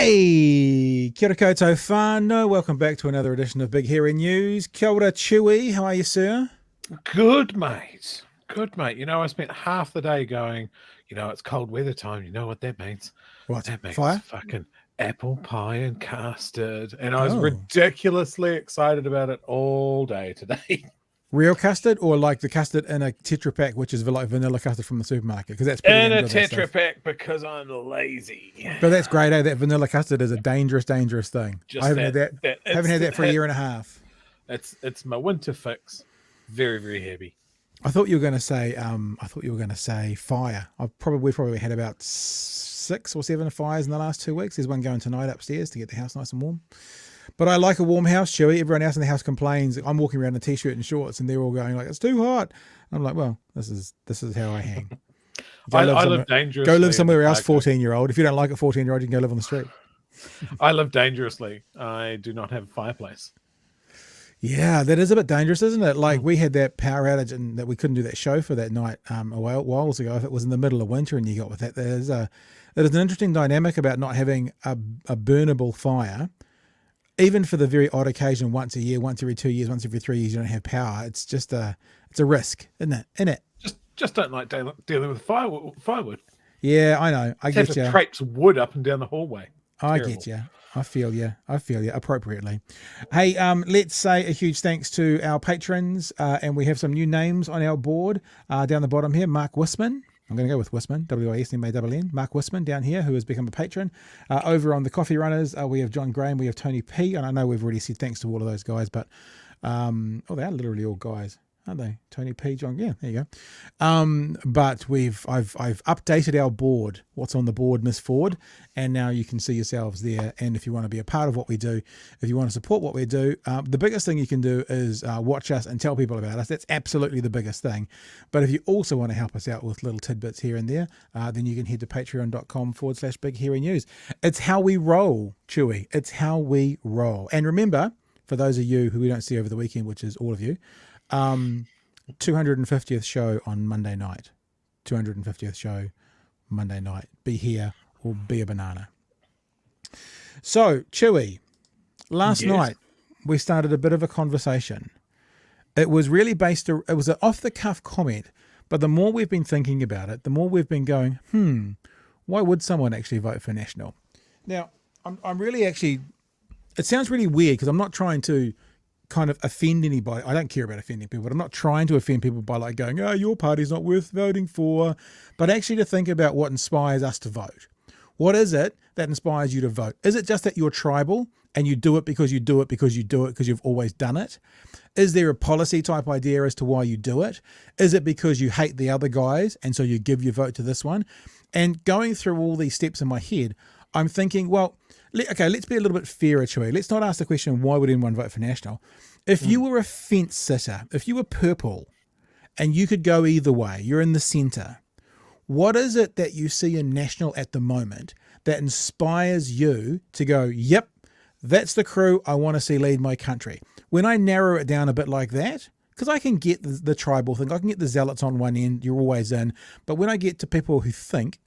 Hey, kia ora koutou whānau. Welcome back to another edition of Big Hairy News. Kia ora, Chewy. How are you, sir? Good, mate. Good, mate. I spent half the day going, it's cold weather time. You know what that means? What? That means Fire? fucking apple pie and custard. And I was Oh. ridiculously excited about it all day today. Real custard or like the custard in a Tetra Pak, which is like vanilla custard from the supermarket? Because that's pretty In damn a good, that Tetra stuff. Pak because I'm lazy. But that's great, eh? That vanilla custard is a dangerous, dangerous thing. I Just haven't had that. Haven't had that for a year and a half. It's my winter fix. Very, very heavy. I thought you were going to say. Fire. We've probably had about 6 or 7 fires in the last 2 weeks. There's one going tonight upstairs to get the house nice and warm. But I like a warm house, Chewy. Everyone else in the house complains. I'm walking around in a t-shirt and shorts, and they're all going like, "It's too hot." I'm like, "Well, this is how I hang." I live dangerously. Go live somewhere else, 14-year-old. If you don't like it, 14-year-old, you can go live on the street. I live dangerously. I do not have a fireplace. Yeah, that is a bit dangerous, isn't it? Like we had that power outage and that we couldn't do that show for that night a while ago. If it was in the middle of winter and you got with that, there's an interesting dynamic about not having a burnable fire. Even for the very odd occasion, once a year, once every 2 years, once every 3 years, you don't have power. It's just a risk, isn't it? Just don't like dealing with firewood. Yeah, I know. I get you. Traipse wood up and down the hallway. I get you. I feel you appropriately. Hey, let's say a huge thanks to our patrons, and we have some new names on our board down the bottom here. Mark Wisman. I'm going to go with Wisman, W-I-S-M-A-N-N. Mark Wisman down here, who has become a patron. Over on the Coffee Runners, we have John Graham, we have Tony P. And I know we've already said thanks to all of those guys, but they are literally all guys, aren't they? Tony P, John, yeah, there you go. But I've updated our board, what's on the board, Miss Ford, and now you can see yourselves there. And if you want to be a part of what we do, if you want to support what we do, the biggest thing you can do is watch us and tell people about us. That's absolutely the biggest thing. But if you also want to help us out with little tidbits here and there, then you can head to patreon.com/Big Hairy News. It's how we roll, Chewy. It's how we roll. And remember, for those of you who we don't see over the weekend, which is all of you, 250th show on Monday night. 250th show Monday night. Be here or be a banana. So, Chewy, last night we started a bit of a conversation. It was really it was an off-the-cuff comment, but the more we've been thinking about it, the more we've been going, why would someone actually vote for National? Now, I'm really actually, it sounds really weird because I'm not trying to kind of offend anybody. I don't care about offending people, but I'm not trying to offend people by like going, "Oh, your party's not worth voting for," but actually to think about what inspires us to vote. What is it that inspires you to vote? Is it just that you're tribal and you do it because you do it because you do it because you've always done it? Is there a policy type idea as to why you do it? Is it because you hate the other guys and so you give your vote to this one? And going through all these steps in my head, I'm thinking, well, okay, let's be a little bit fairer, Chewy. Let's not ask the question, why would anyone vote for National? If you were a fence sitter, if you were purple and you could go either way, you're in the centre, what is it that you see in National at the moment that inspires you to go, yep, that's the crew I want to see lead my country? When I narrow it down a bit like that, because I can get the tribal thing, I can get the zealots on one end, you're always in, but when I get to people who think,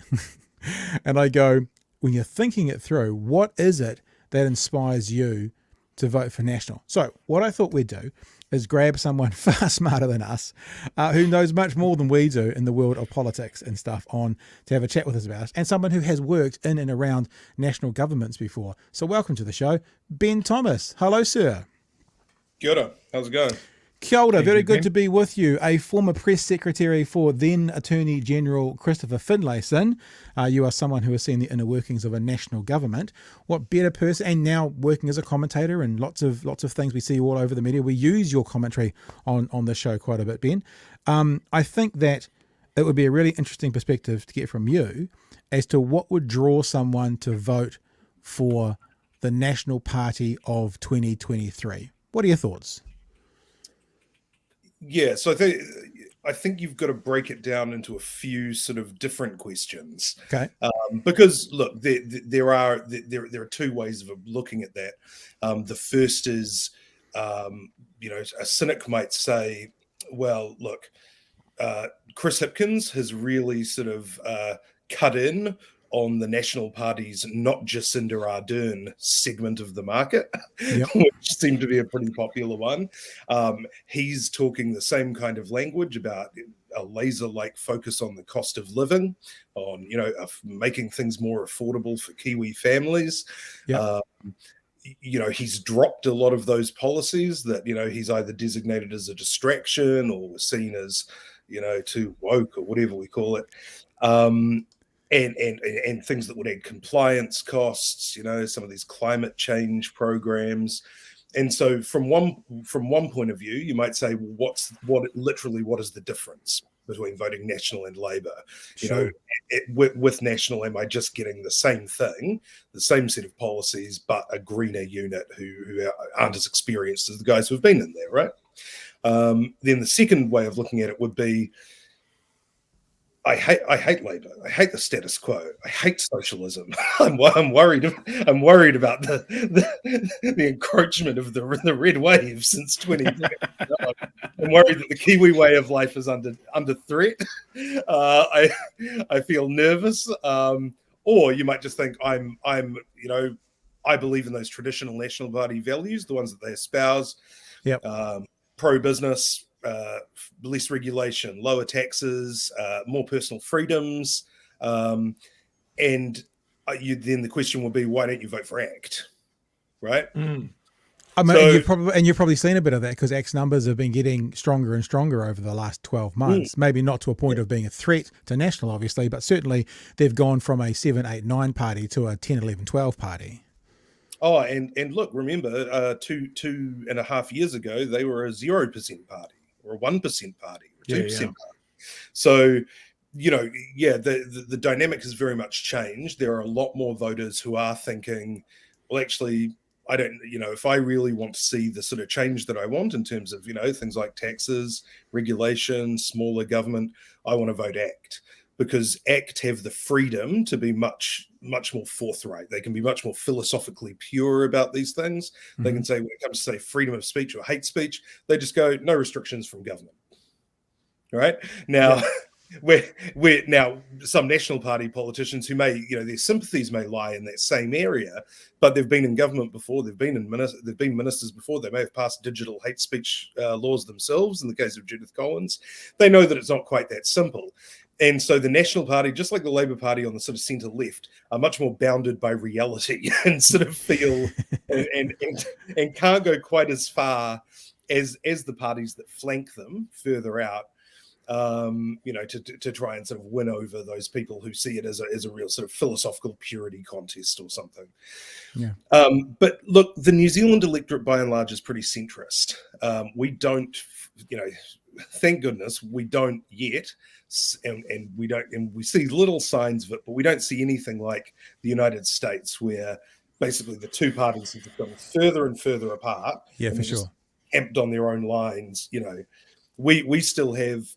and I go, when you're thinking it through, what is it that inspires you to vote for National? So what I thought we'd do is grab someone far smarter than us, who knows much more than we do in the world of politics and stuff, on to have a chat with us about it, and someone who has worked in and around national governments before. So welcome to the show, Ben Thomas. Hello, sir. Kia ora. How's it going? Kia ora, very good to be with you. A former press secretary for then Attorney General Christopher Finlayson. You are someone who has seen the inner workings of a national government. What better person, and now working as a commentator and lots of things we see all over the media. We use your commentary on the show quite a bit, Ben. I think that it would be a really interesting perspective to get from you as to what would draw someone to vote for the National Party of 2023. What are your thoughts? Yeah, so I think you've got to break it down into a few sort of different questions. Okay. Because look, there are two ways of looking at that. The first is, a cynic might say, well, look, Chris Hipkins has really sort of cut in on the National Party's not Jacinda Ardern segment of the market, Yep. which seemed to be a pretty popular one. He's talking the same kind of language about a laser-like focus on the cost of living, on making things more affordable for Kiwi families. Yep. He's dropped a lot of those policies that he's either designated as a distraction or seen as too woke or whatever we call it. And things that would add compliance costs, some of these climate change programs. And so from one point of view, you might say, well, what is the difference between voting National and Labour? Sure. With National, am I just getting the same thing, the same set of policies, but a greener unit who aren't as experienced as the guys who've been in there, right? Then the second way of looking at it would be, I hate Labour. I hate the status quo. I hate socialism. I'm worried about the encroachment of the red wave since 2010. I'm worried that the Kiwi way of life is under threat. I feel nervous. Or you might just think I believe in those traditional National Party values, the ones that they espouse. Yep. Pro-business. Less regulation, lower taxes, more personal freedoms, and then the question will be, why don't you vote for ACT, right? I mean, you've probably seen a bit of that because ACT's numbers have been getting stronger and stronger over the last 12 months. Maybe not to a point of being a threat to National, obviously, but certainly they've gone from a 7, 8, 9 party to a 10, 11, 12 party. Oh, and look, remember, 2.5 years ago, they were a 0% party, or a 1% party, or 2% party. So, the dynamic has very much changed. There are a lot more voters who are thinking, well, actually, I don't, if I really want to see the sort of change that I want in terms of, things like taxes, regulation, smaller government, I want to vote ACT. Because ACT have the freedom to be much, much more forthright. They can be much more philosophically pure about these things. Mm-hmm. They can say, when it comes to, say, freedom of speech or hate speech, they just go, no restrictions from government. Right? Now, we're now some National Party politicians who may, their sympathies may lie in that same area, but they've been in government before, they've been ministers before, they may have passed digital hate speech laws themselves. In the case of Judith Collins, they know that it's not quite that simple. And so the National Party, just like the Labour Party on the sort of centre left, are much more bounded by reality and sort of feel and can't go quite as far as the parties that flank them further out. To try and sort of win over those people who see it as a real sort of philosophical purity contest or something. Yeah. But look, the New Zealand electorate by and large is pretty centrist. We don't, thank goodness we don't yet, and we see little signs of it, but we don't see anything like the United States, where basically the two parties have gone further and further apart. Yeah, for sure. Camped on their own lines. We still have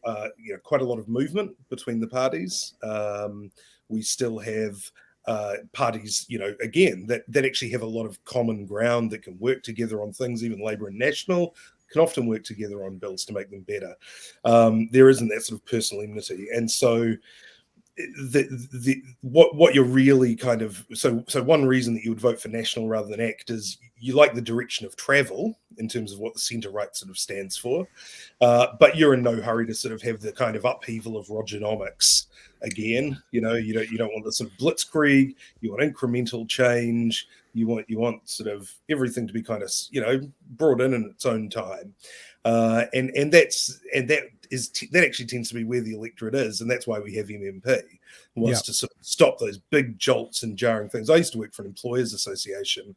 quite a lot of movement between the parties. We still have parties, again, that actually have a lot of common ground, that can work together on things. Even Labour and National can often work together on bills to make them better. There isn't that sort of personal enmity, and so what you're really kind of so one reason that you would vote for National rather than ACT is you like the direction of travel in terms of what the centre right sort of stands for, but you're in no hurry to sort of have the kind of upheaval of Rogernomics again. You don't want the sort of blitzkrieg. You want incremental change. You want sort of everything to be kind of brought in its own time, and that actually tends to be where the electorate is, and that's why we have MMP, was to sort of stop those big jolts and jarring things. I used to work for an employers association,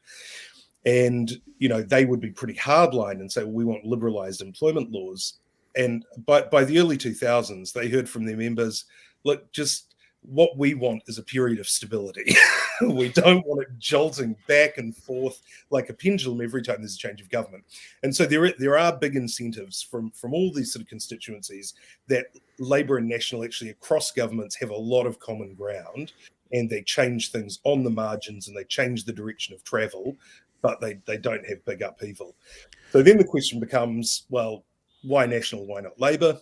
and they would be pretty hardline and say, well, we want liberalized employment laws. And by the early 2000s, they heard from their members, look, just what we want is a period of stability. We don't want it jolting back and forth like a pendulum every time there's a change of government. And so there are big incentives from all these sort of constituencies that Labour and National actually across governments have a lot of common ground, and they change things on the margins and they change the direction of travel, but they don't have big upheaval. So then the question becomes, well, why National, why not Labour?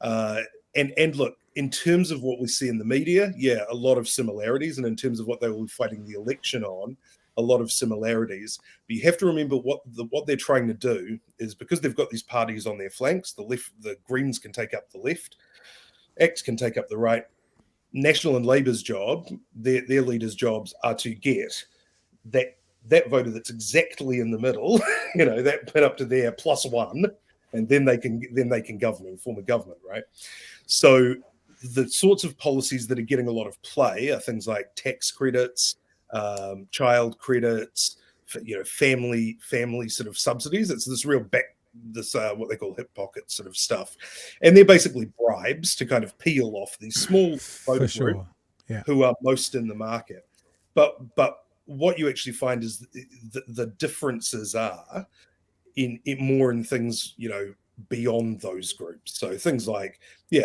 And look, in terms of what we see in the media, yeah, a lot of similarities. And in terms of what they will be fighting the election on, a lot of similarities. But you have to remember what they're trying to do is, because they've got these parties on their flanks, the Greens can take up the left, ACT can take up the right. National and Labour's job, their leaders' jobs, are to get that voter that's exactly in the middle, that put up to their +1, and then they can govern and form a government, right? So the sorts of policies that are getting a lot of play are things like tax credits, child credits, family sort of subsidies. It's this real what they call hip pocket sort of stuff, and they're basically bribes to kind of peel off these small voter groups who are most in the market. But what you actually find is the differences are in more in things beyond those groups. So things like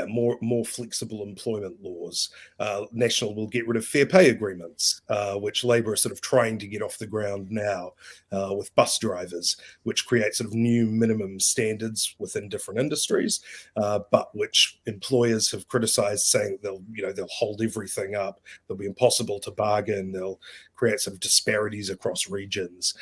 more flexible employment laws. National will get rid of fair pay agreements, which Labor are sort of trying to get off the ground now with bus drivers, which creates sort of new minimum standards within different industries, but which employers have criticized, saying they'll hold everything up. They'll be impossible to bargain. They'll create sort of disparities across regions.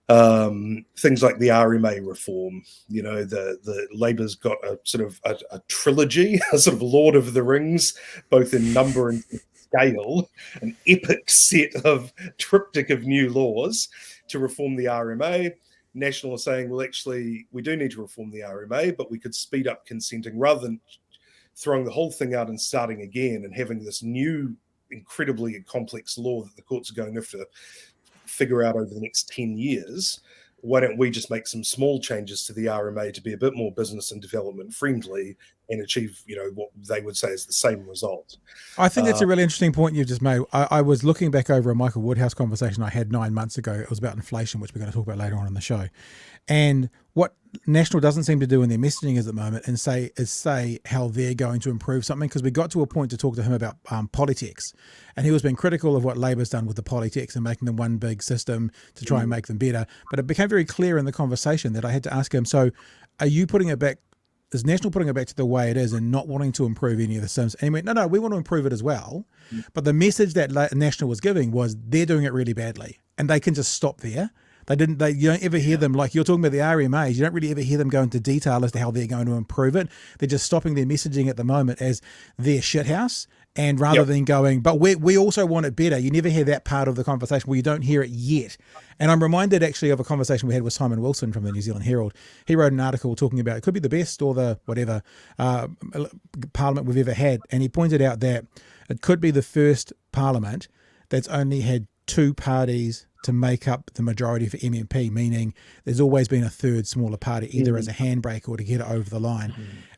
Things like the RMA reform, the Labour's got a sort of a trilogy, a sort of Lord of the Rings, both in number and scale, an epic set of triptych of new laws to reform the RMA. National are saying, well, actually, we do need to reform the RMA, but we could speed up consenting rather than throwing the whole thing out and starting again and having this new, incredibly complex law that the courts are going to have to figure out over the next 10 years. Why don't we just make some small changes to the RMA to be a bit more business and development friendly and achieve, what they would say is the same result? I think that's a really interesting point you've just made. I was looking back over a Michael Woodhouse conversation I had 9 months ago. It was about inflation, which we're going to talk about later on in the show. And what National doesn't seem to do in their messaging is at the moment is say how they're going to improve something, because we got to a point to talk to him about polytechs, and he was being critical of what Labor's done with the polytechs and making them one big system to try and make them better. But it became very clear in the conversation that I had to ask him, so are you putting it back? Is National putting it back to the way it is and not wanting to improve any of the Sims? And he went, no, we want to improve it as well. But the message that National was giving was they're doing it really badly and they can just stop there. You don't ever hear them, like you're talking about the RMAs, you don't really ever hear them go into detail as to how they're going to improve it. They're just stopping their messaging at the moment as their shithouse. And rather than going, but we also want it better, you never hear that part of the conversation. Well, you don't hear it yet. And I'm reminded actually of a conversation we had with Simon Wilson from the New Zealand Herald. He wrote an article talking about it could be the best or the whatever parliament we've ever had. And he pointed out that it could be the first parliament that's only had 2 parties to make up the majority for MMP, meaning there's always been a third smaller party, either as a handbrake or to get it over the line.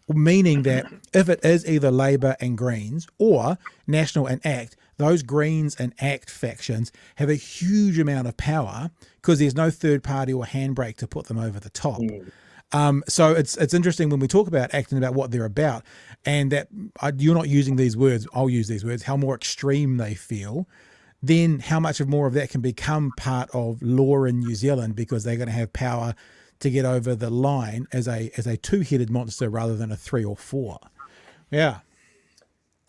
Meaning that if it is either Labour and Greens or National and ACT, those Greens and ACT factions have a huge amount of power because there's no third party or handbrake to put them over the top. So it's interesting when we talk about ACT and about what they're about, and that you're not using these words, I'll use these words, how more extreme they feel, then how much more of that can become part of law in New Zealand because they're going to have power to get over the line as a 2-headed monster rather than a 3 or 4. Yeah.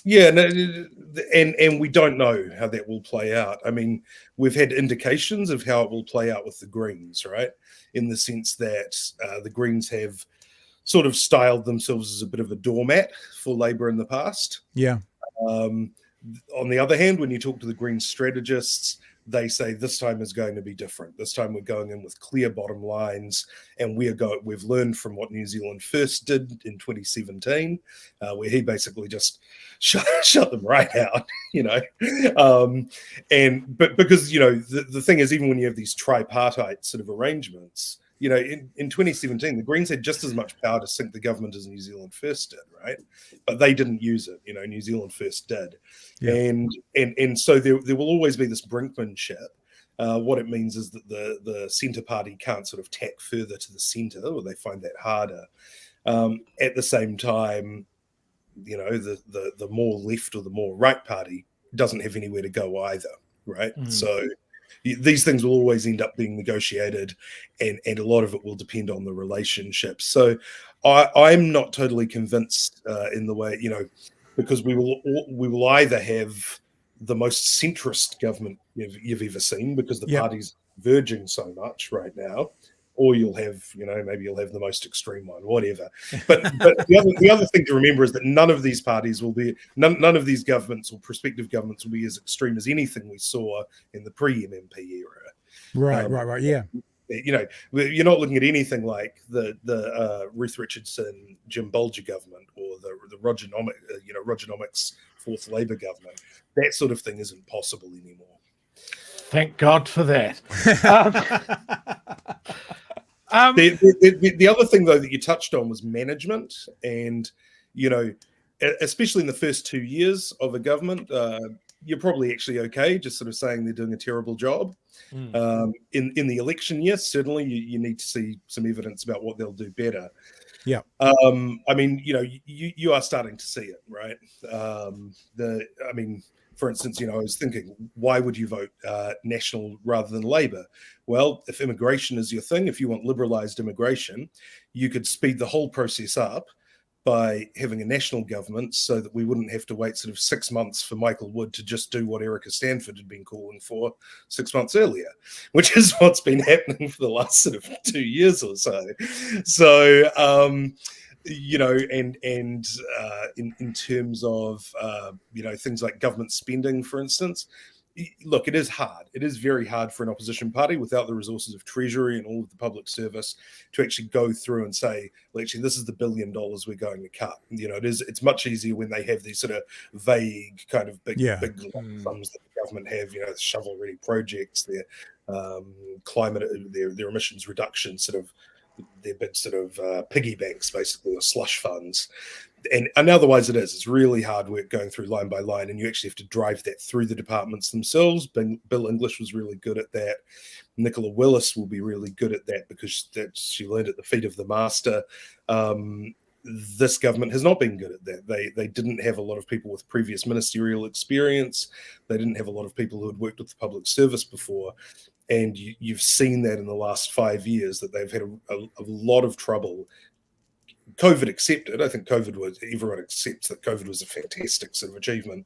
Yeah, and we don't know how that will play out. I mean, we've had indications of how it will play out with the Greens, right? In the sense that the Greens have sort of styled themselves as a bit of a doormat for Labour in the past. Yeah. On the other hand, when you talk to the Green strategists, they say this time is going to be different. This time we're going in with clear bottom lines, and we've learned from what New Zealand First did in 2017, where he basically just shut them right out, but because the thing is, even when you have these tripartite sort of arrangements, in 2017, the Greens had just as much power to sink the government as New Zealand First did, right? But they didn't use it. New Zealand First did. Yeah. And so there will always be this brinkmanship. What it means is that the centre party can't sort of tack further to the centre, or they find that harder. At the same time, the more left or the more right party doesn't have anywhere to go either, right? So these things will always end up being negotiated, and a lot of it will depend on the relationship. So I'm not totally convinced in the way, because we will either have the most centrist government you've ever seen, because the party's verging so much right now, or you'll have, maybe you'll have the most extreme one, whatever. But the other thing to remember is that none of these parties will be, none of these governments or prospective governments will be as extreme as anything we saw in the pre-MMP era. Right. Yeah. You're not looking at anything like the Ruth Richardson, Jim Bolger government, or the Rogernomics Fourth Labour government. That sort of thing isn't possible anymore. Thank God for that. The other thing, though, that you touched on was management, and especially in the first 2 years of a government, you're probably actually okay, just sort of saying they're doing a terrible job. In the election, yes, certainly you need to see some evidence about what they'll do better. Yeah. I mean, you are starting to see it, right? For instance, I was thinking, why would you vote National rather than Labour? Well, if immigration is your thing, if you want liberalised immigration, you could speed the whole process up by having a national government, so that we wouldn't have to wait sort of 6 months for Michael Wood to just do what Erica Stanford had been calling for 6 months earlier, which is what's been happening for the last sort of 2 years or so. So, in terms of things like government spending, for instance, look, it is hard. It is very hard for an opposition party without the resources of Treasury and all of the public service to actually go through and say, well, actually, this is the $1 billion we're going to cut. It's much easier when they have these sort of vague kind of big sums that the government have, shovel-ready projects, their climate, their emissions reduction sort of, their big sort of piggy banks, basically, or slush funds. And otherwise it's really hard work going through line by line, and you actually have to drive that through the departments themselves. Bill English was really good at that. Nicola Willis will be really good at that, because she learned at the feet of the master. This government has not been good at that. They didn't have a lot of people with previous ministerial experience. They didn't have a lot of people who had worked with the public service before. And you've seen that in the last 5 years, that they've had a lot of trouble. COVID accepted. I think everyone accepts that COVID was a fantastic sort of achievement.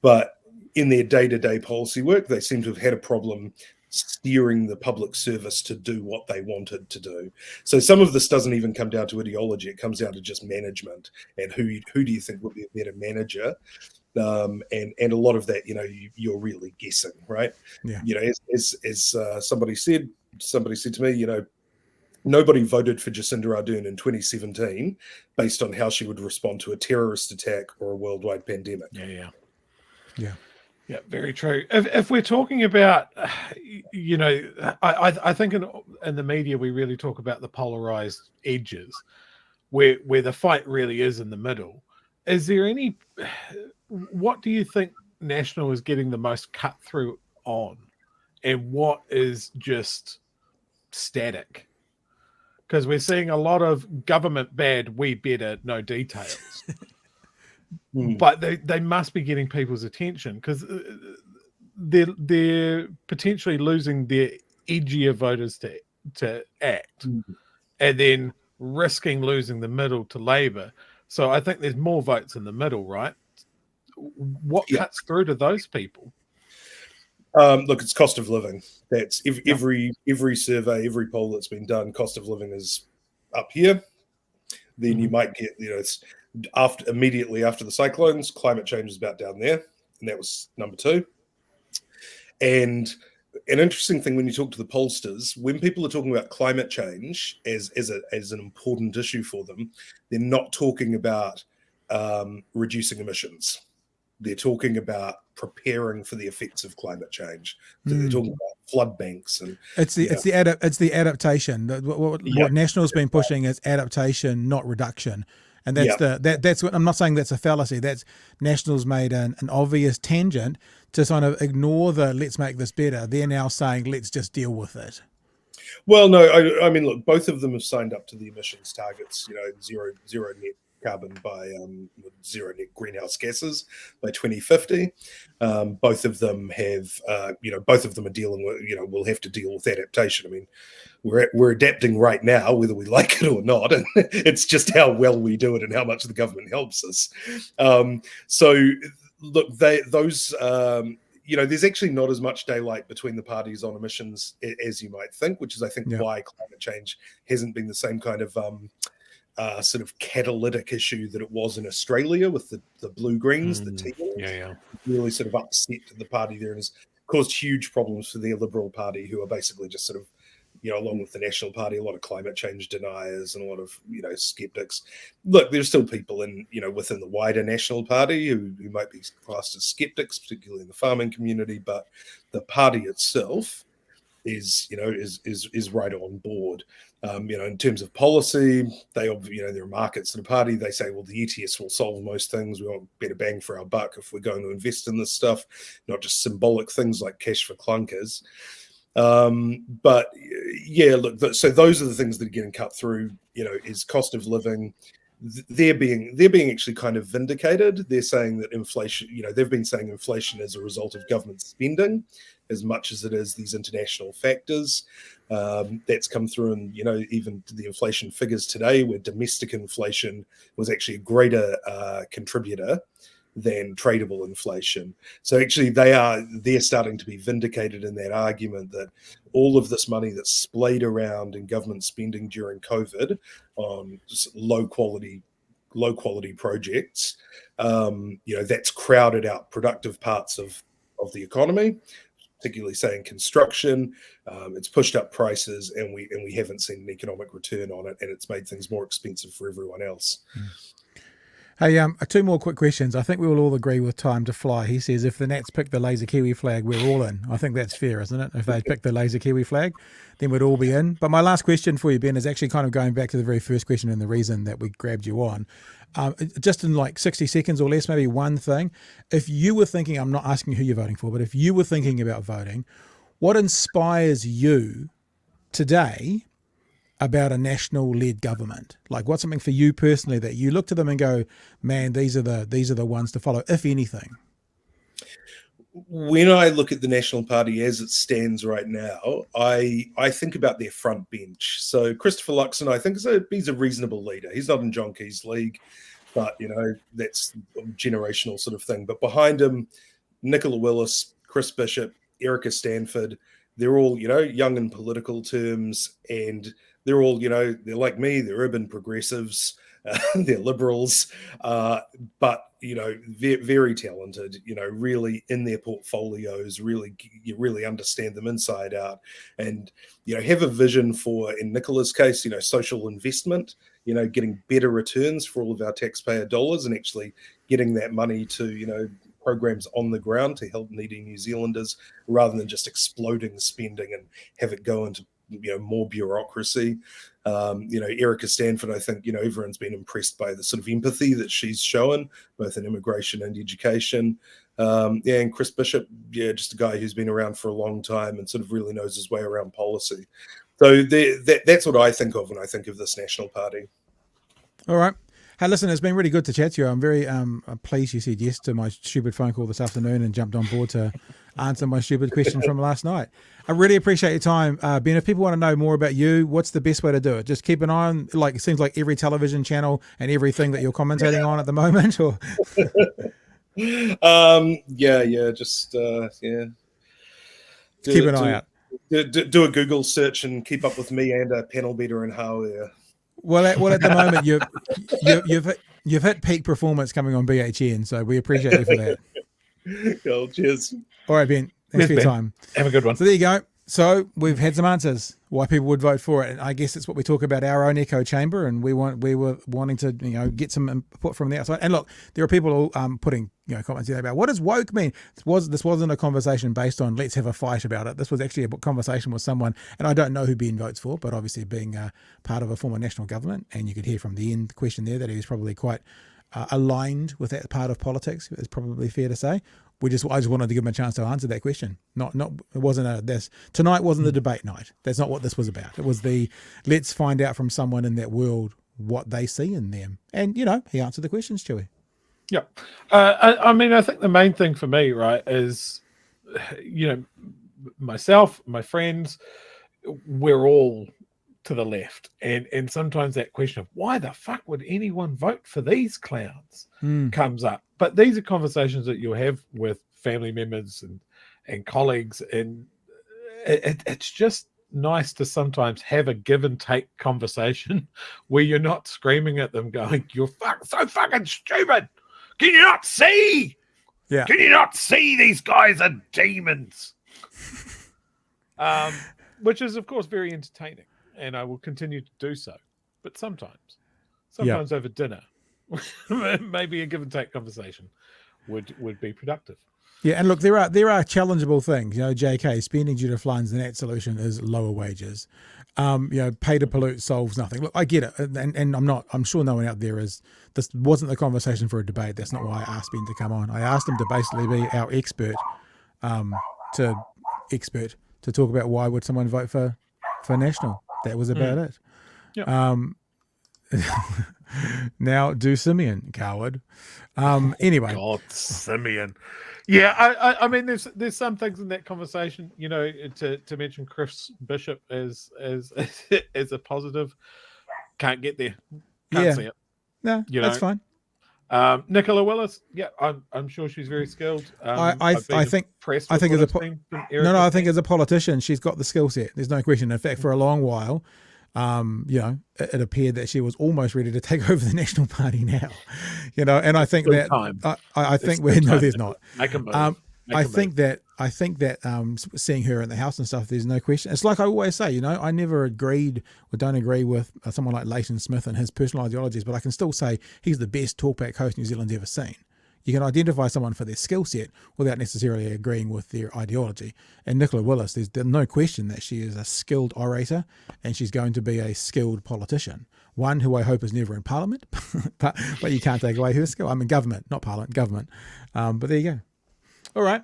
But in their day-to-day policy work, they seem to have had a problem steering the public service to do what they wanted to do. So some of this doesn't even come down to ideology. It comes down to just management, and who do you think would be a better manager? And a lot of that, you're really guessing, right? Yeah. As somebody said to me, nobody voted for Jacinda Ardern in 2017 based on how she would respond to a terrorist attack or a worldwide pandemic. Yeah, very true. If we're talking about, I think in the media we really talk about the polarized edges, where the fight really is in the middle. Is there any? What do you think National is getting the most cut through on, and what is just static? Because we're seeing a lot of government bad, we better, no details. But they must be getting people's attention, because they're potentially losing their edgier voters to act, and then risking losing the middle to Labour. So I think there's more votes in the middle, right? What cuts through to those people? Look, it's cost of living. That's every survey, every poll that's been done. Cost of living is up here. Then you might get, it's immediately after the cyclones. Climate change is about down there, and that was number 2. And an interesting thing when you talk to the pollsters, when people are talking about climate change as an important issue for them, they're not talking about reducing emissions. They're talking about preparing for the effects of climate change. So they're talking about flood banks, and it's the adaptation. What National's been pushing is adaptation, not reduction. And that's that's what I'm not saying that's a fallacy. That's National's made an obvious tangent to kind of ignore the let's make this better. They're now saying let's just deal with it. Well, no, I mean, look, both of them have signed up to the emissions targets. Zero net carbon by zero net greenhouse gases by 2050. Both of them have, both of them are dealing with, we'll have to deal with adaptation. I mean, we're adapting right now, whether we like it or not, and it's just how well we do it and how much the government helps us. So look, there's actually not as much daylight between the parties on emissions as you might think, which is, I think, why climate change hasn't been the same kind of sort of catalytic issue that it was in Australia with the blue-greens, the Teals. Really sort of upset the party there and has caused huge problems for the Liberal Party, who are basically just sort of, along with the National Party, a lot of climate change deniers and a lot of, skeptics. Look, there's still people within the wider National Party who might be classed as skeptics, particularly in the farming community, but the party itself is right on board. In terms of policy, there are markets in the party. They say, well, the ETS will solve most things. We want better bang for our buck if we're going to invest in this stuff, not just symbolic things like cash for clunkers. But yeah, look, so those are the things that are getting cut through, is cost of living. They're being actually kind of vindicated. They're saying that inflation, they've been saying inflation as a result of government spending as much as it is these international factors. That's come through in, even the inflation figures today, where domestic inflation was actually a greater contributor than tradable inflation. So actually they're starting to be vindicated in that argument that all of this money that's splayed around in government spending during COVID on just low quality projects, that's crowded out productive parts of the economy, particularly saying construction. It's pushed up prices, and we haven't seen an economic return on it, and it's made things more expensive for everyone else. Hey, two more quick questions. I think we will all agree with Time to Fly. He says, if the Nats pick the laser Kiwi flag, we're all in. I think that's fair, isn't it? If they pick the laser Kiwi flag, then we'd all be in. But my last question for you, Ben, is actually kind of going back to the very first question and the reason that we grabbed you on. Just in like 60 seconds or less, maybe one thing. If you were thinking, I'm not asking who you're voting for, but if you were thinking about voting, what inspires you today about a national-led government? Like, what's something for you personally that you look to them and go, man, these are the ones to follow, if anything? When I look at the National Party as it stands right now, I think about their front bench. So Christopher Luxon, I think he's a reasonable leader. He's not in John Key's league, but that's a generational sort of thing. But behind him, Nicola Willis, Chris Bishop, Erica Stanford, they're all young in political terms, and they're all, they're like me, they're urban progressives, they're liberals, but, they're very talented, really in their portfolios, really understand them inside out, and, have a vision for, in Nicola's case, social investment, getting better returns for all of our taxpayer dollars and actually getting that money to, programs on the ground to help needy New Zealanders, rather than just exploding spending and have it go into more bureaucracy. Erica Stanford, I think, everyone's been impressed by the sort of empathy that she's shown, both in immigration and education. And Chris Bishop, just a guy who's been around for a long time and sort of really knows his way around policy. So that's what I think of when I think of this National Party. All right. Hey, listen, it's been really good to chat to you. I'm very pleased you said yes to my stupid phone call this afternoon and jumped on board to answer my stupid question from last night. I really appreciate your time. Ben, if people want to know more about you, what's the best way to do it? Just keep an eye on, it seems like every television channel and everything that you're commentating on at the moment, or? Keep an eye out. Do a Google search and keep up with me and a panel beater and how. Well, at the moment you've hit peak performance coming on BHN, so we appreciate you for that. Cool, cheers. All right, Ben. Thanks for your time. Have a good one. So there you go. So we've had some answers why people would vote for it, and I guess it's what we talk about, our own echo chamber, and we were wanting to get some input from the outside. And look, there are people putting comments there about what does woke mean. This wasn't a conversation based on let's have a fight about it. This was actually a conversation with someone, and I don't know who Ben votes for, but obviously being part of a former national government, and you could hear from the end question there that he was probably quite aligned with that part of politics. It's probably fair to say. I just wanted to give him a chance to answer that question. It wasn't tonight wasn't the debate night. That's not what this was about. It was let's find out from someone in that world what they see in them. And he answered the questions, Chewie. Yeah. I mean, I think the main thing for me, right, is, myself, my friends, we're all to the left. And sometimes that question of why the fuck would anyone vote for these clowns comes up. But these are conversations that you'll have with family members and colleagues. And it's just nice to sometimes have a give and take conversation where you're not screaming at them going, you're so fucking stupid. Can you not see? Yeah. Can you not see these guys are demons? Which is, of course, very entertaining, and I will continue to do so. But sometimes over dinner, maybe a give and take conversation would be productive. Yeah, and look, there are challengeable things. JK, spending due to floods, the net solution is lower wages. Pay to pollute solves nothing. Look, I get it, and I'm sure no one out there is. This wasn't the conversation for a debate. That's not why I asked Ben to come on. I asked him to basically be our expert, to talk about why would someone vote for National. That was about it. Yep. Now do Simeon, coward. Anyway. God, Simeon. Yeah, I mean, there's some things in that conversation, to mention Chris Bishop as a positive. Can't get there. Can't see it. No, that's fine. Nicola Willis, I'm sure she's very skilled. I think as a politician, she's got the skill set. There's no question. In fact, for a long while, it appeared that she was almost ready to take over the National Party now, and I think there's not. I think that seeing her in the House and stuff, there's no question. It's like I always say, I never don't agree with someone like Leighton Smith and his personal ideologies, but I can still say he's the best talkback host New Zealand's ever seen. You can identify someone for their skill set without necessarily agreeing with their ideology. And Nicola Willis, there's no question that she is a skilled orator and she's going to be a skilled politician. One who I hope is never in Parliament, but you can't take away her skill. I mean, government, not Parliament, government. But there you go. All right,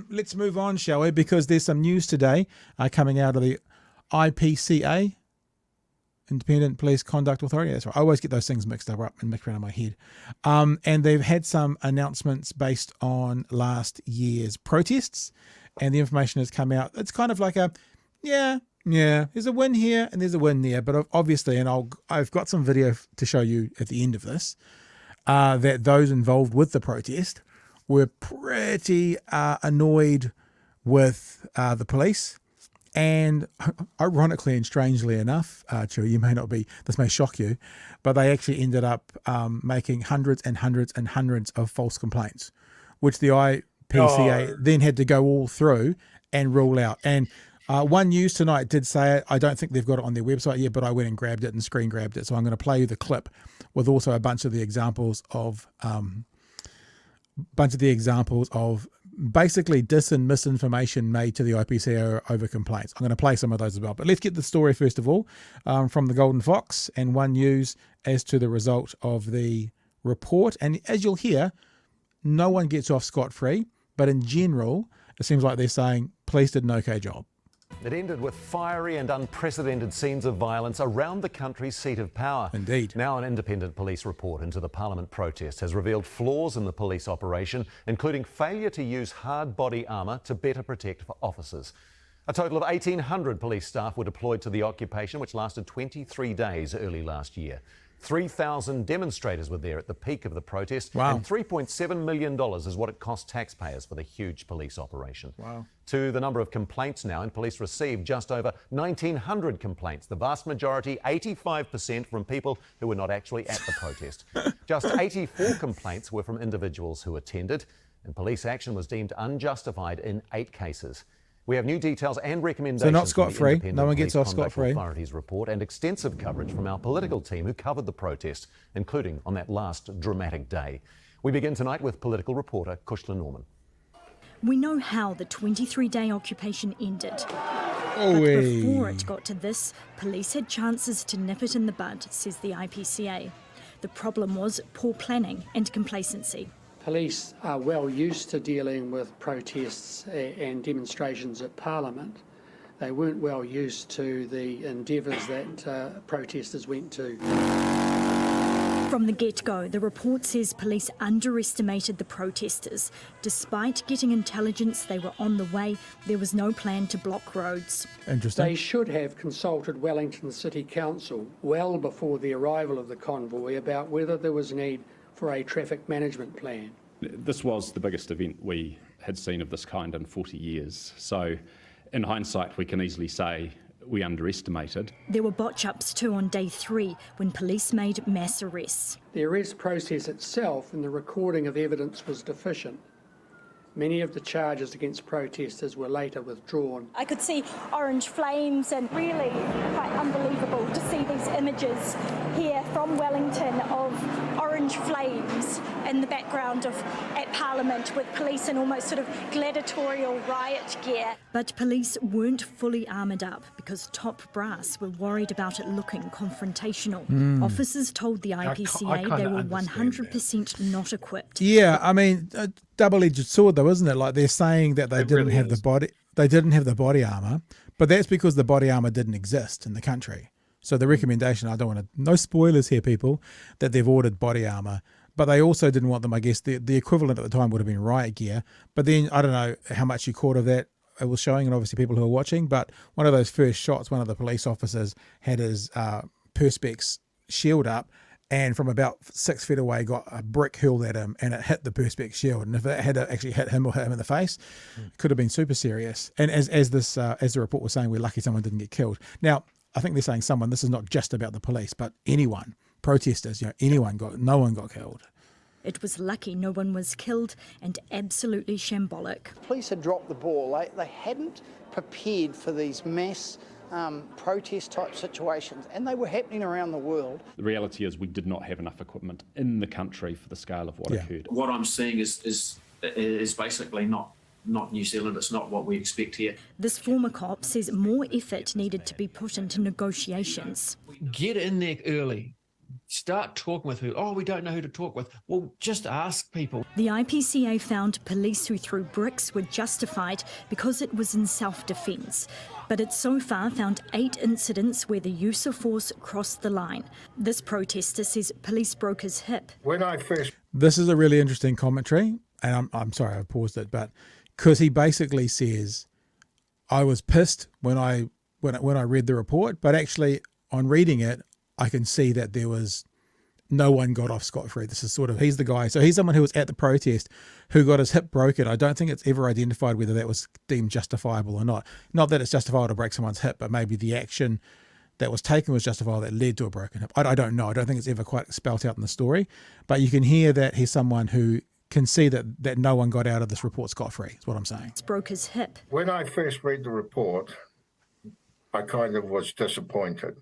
let's move on, shall we? Because there's some news today coming out of the IPCA, Independent Police Conduct Authority. That's right. I always get those things mixed up and mixed around in my head. And they've had some announcements based on last year's protests, and the information has come out. It's kind of like there's a win here and there's a win there, but obviously, and I've got some video to show you at the end of this, that those involved with the protest were pretty annoyed with the police. And ironically and strangely enough, Chewie, this may shock you, but they actually ended up making hundreds and hundreds and hundreds of false complaints, which the IPCA then had to go all through and rule out. And One News tonight did say it. I don't think they've got it on their website yet, but I went and grabbed it and screen grabbed it. So I'm going to play you the clip with also a bunch of the examples of basically dis and misinformation made to the IPCA over complaints. I'm going to play some of those as well. But let's get the story first of all from the Golden Fox and One News as to the result of the report. And as you'll hear, no one gets off scot-free. But in general, it seems like they're saying police did an okay job. It ended with fiery and unprecedented scenes of violence around the country's seat of power. Indeed. Now an independent police report into the Parliament protest has revealed flaws in the police operation, including failure to use hard body armour to better protect officers. A total of 1,800 police staff were deployed to the occupation, which lasted 23 days early last year. 3,000 demonstrators were there at the peak of the protest. Wow. And $3.7 million is what it cost taxpayers for the huge police operation. Wow. To the number of complaints now, and police received just over 1,900 complaints, the vast majority, 85%, from people who were not actually at the protest. Just 84 complaints were from individuals who attended, and police action was deemed unjustified in 8 cases. We have new details and recommendations. So not scot-free. No one gets off scot-free. Authorities report and extensive coverage from our political team who covered the protest, including on that last dramatic day. We begin tonight with political reporter Kushla Norman. We know how the 23-day occupation ended. Oh, but before it got to this, police had chances to nip it in the bud, says the IPCA. The problem was poor planning and complacency. Police are well used to dealing with protests and demonstrations at Parliament. They weren't well used to the endeavours that protesters went to. From the get-go, the report says police underestimated the protesters. Despite getting intelligence they were on the way, there was no plan to block roads. Interesting. They should have consulted Wellington City Council well before the arrival of the convoy about whether there was need for a traffic management plan. This was the biggest event we had seen of this kind in 40 years. So in hindsight, we can easily say we underestimated. There were botch-ups too on day 3 when police made mass arrests. The arrest process itself and the recording of evidence was deficient. Many of the charges against protesters were later withdrawn. I could see orange flames, and really quite unbelievable to see these images here from Wellington of orange flames in the background at Parliament with police in almost sort of gladiatorial riot gear. But police weren't fully armoured up because top brass were worried about it looking confrontational. Officers told the IPCA they were 100% not equipped. Yeah, I mean, a double-edged sword though, isn't it? Like they're saying that they didn't have the body armor, but that's because the body armor didn't exist in the country. So the recommendation, I don't want to, no spoilers here, people, that they've ordered body armor, but they also didn't want them, I guess, the equivalent at the time would have been riot gear. But then, I don't know how much you caught of that it was showing, and obviously people who were watching, but one of those first shots, one of the police officers had his Perspex shield up, and from about 6 feet away got a brick hurled at him, and it hit the Perspex shield. And if it had actually hit him or hit him in the face, it could have been super serious. And as the report was saying, we're lucky someone didn't get killed. Now, I think they're saying someone, this is not just about the police, but anyone, protesters, no one got killed. It was lucky no one was killed, and absolutely shambolic. Police had dropped the ball. They hadn't prepared for these mass protest type situations, and they were happening around the world. The reality is we did not have enough equipment in the country for the scale of what occurred. What I'm seeing is basically not New Zealand. It's not what we expect here. This former cop says more effort needed to be put into negotiations. Get in there early. Start talking with who. Oh, we don't know who to talk with. Well, just ask people. The IPCA found police who threw bricks were justified because it was in self-defence. But it so far found 8 incidents where the use of force crossed the line. This protester says police broke his hip. This is a really interesting commentary, and I'm sorry I paused it, but because he basically says, I was pissed when I read the report, but actually on reading it, I can see that there was no one got off scot-free. This is sort of, he's the guy. So he's someone who was at the protest who got his hip broken. I don't think it's ever identified whether that was deemed justifiable or not. Not that it's justifiable to break someone's hip, but maybe the action that was taken was justifiable that led to a broken hip. I don't know. I don't think it's ever quite spelt out in the story, but you can hear that he's someone who can see that no one got out of this report scot-free, is what I'm saying. Broke his hip. When I first read the report, I kind of was disappointed.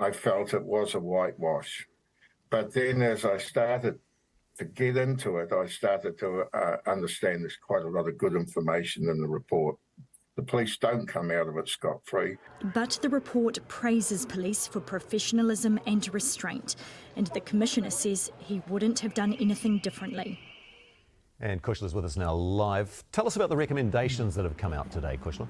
I felt it was a whitewash. But then as I started to get into it, I started to understand there's quite a lot of good information in the report. The police don't come out of it scot-free. But the report praises police for professionalism and restraint. And the Commissioner says he wouldn't have done anything differently. And Kushler's with us now live. Tell us about the recommendations that have come out today, Kushler.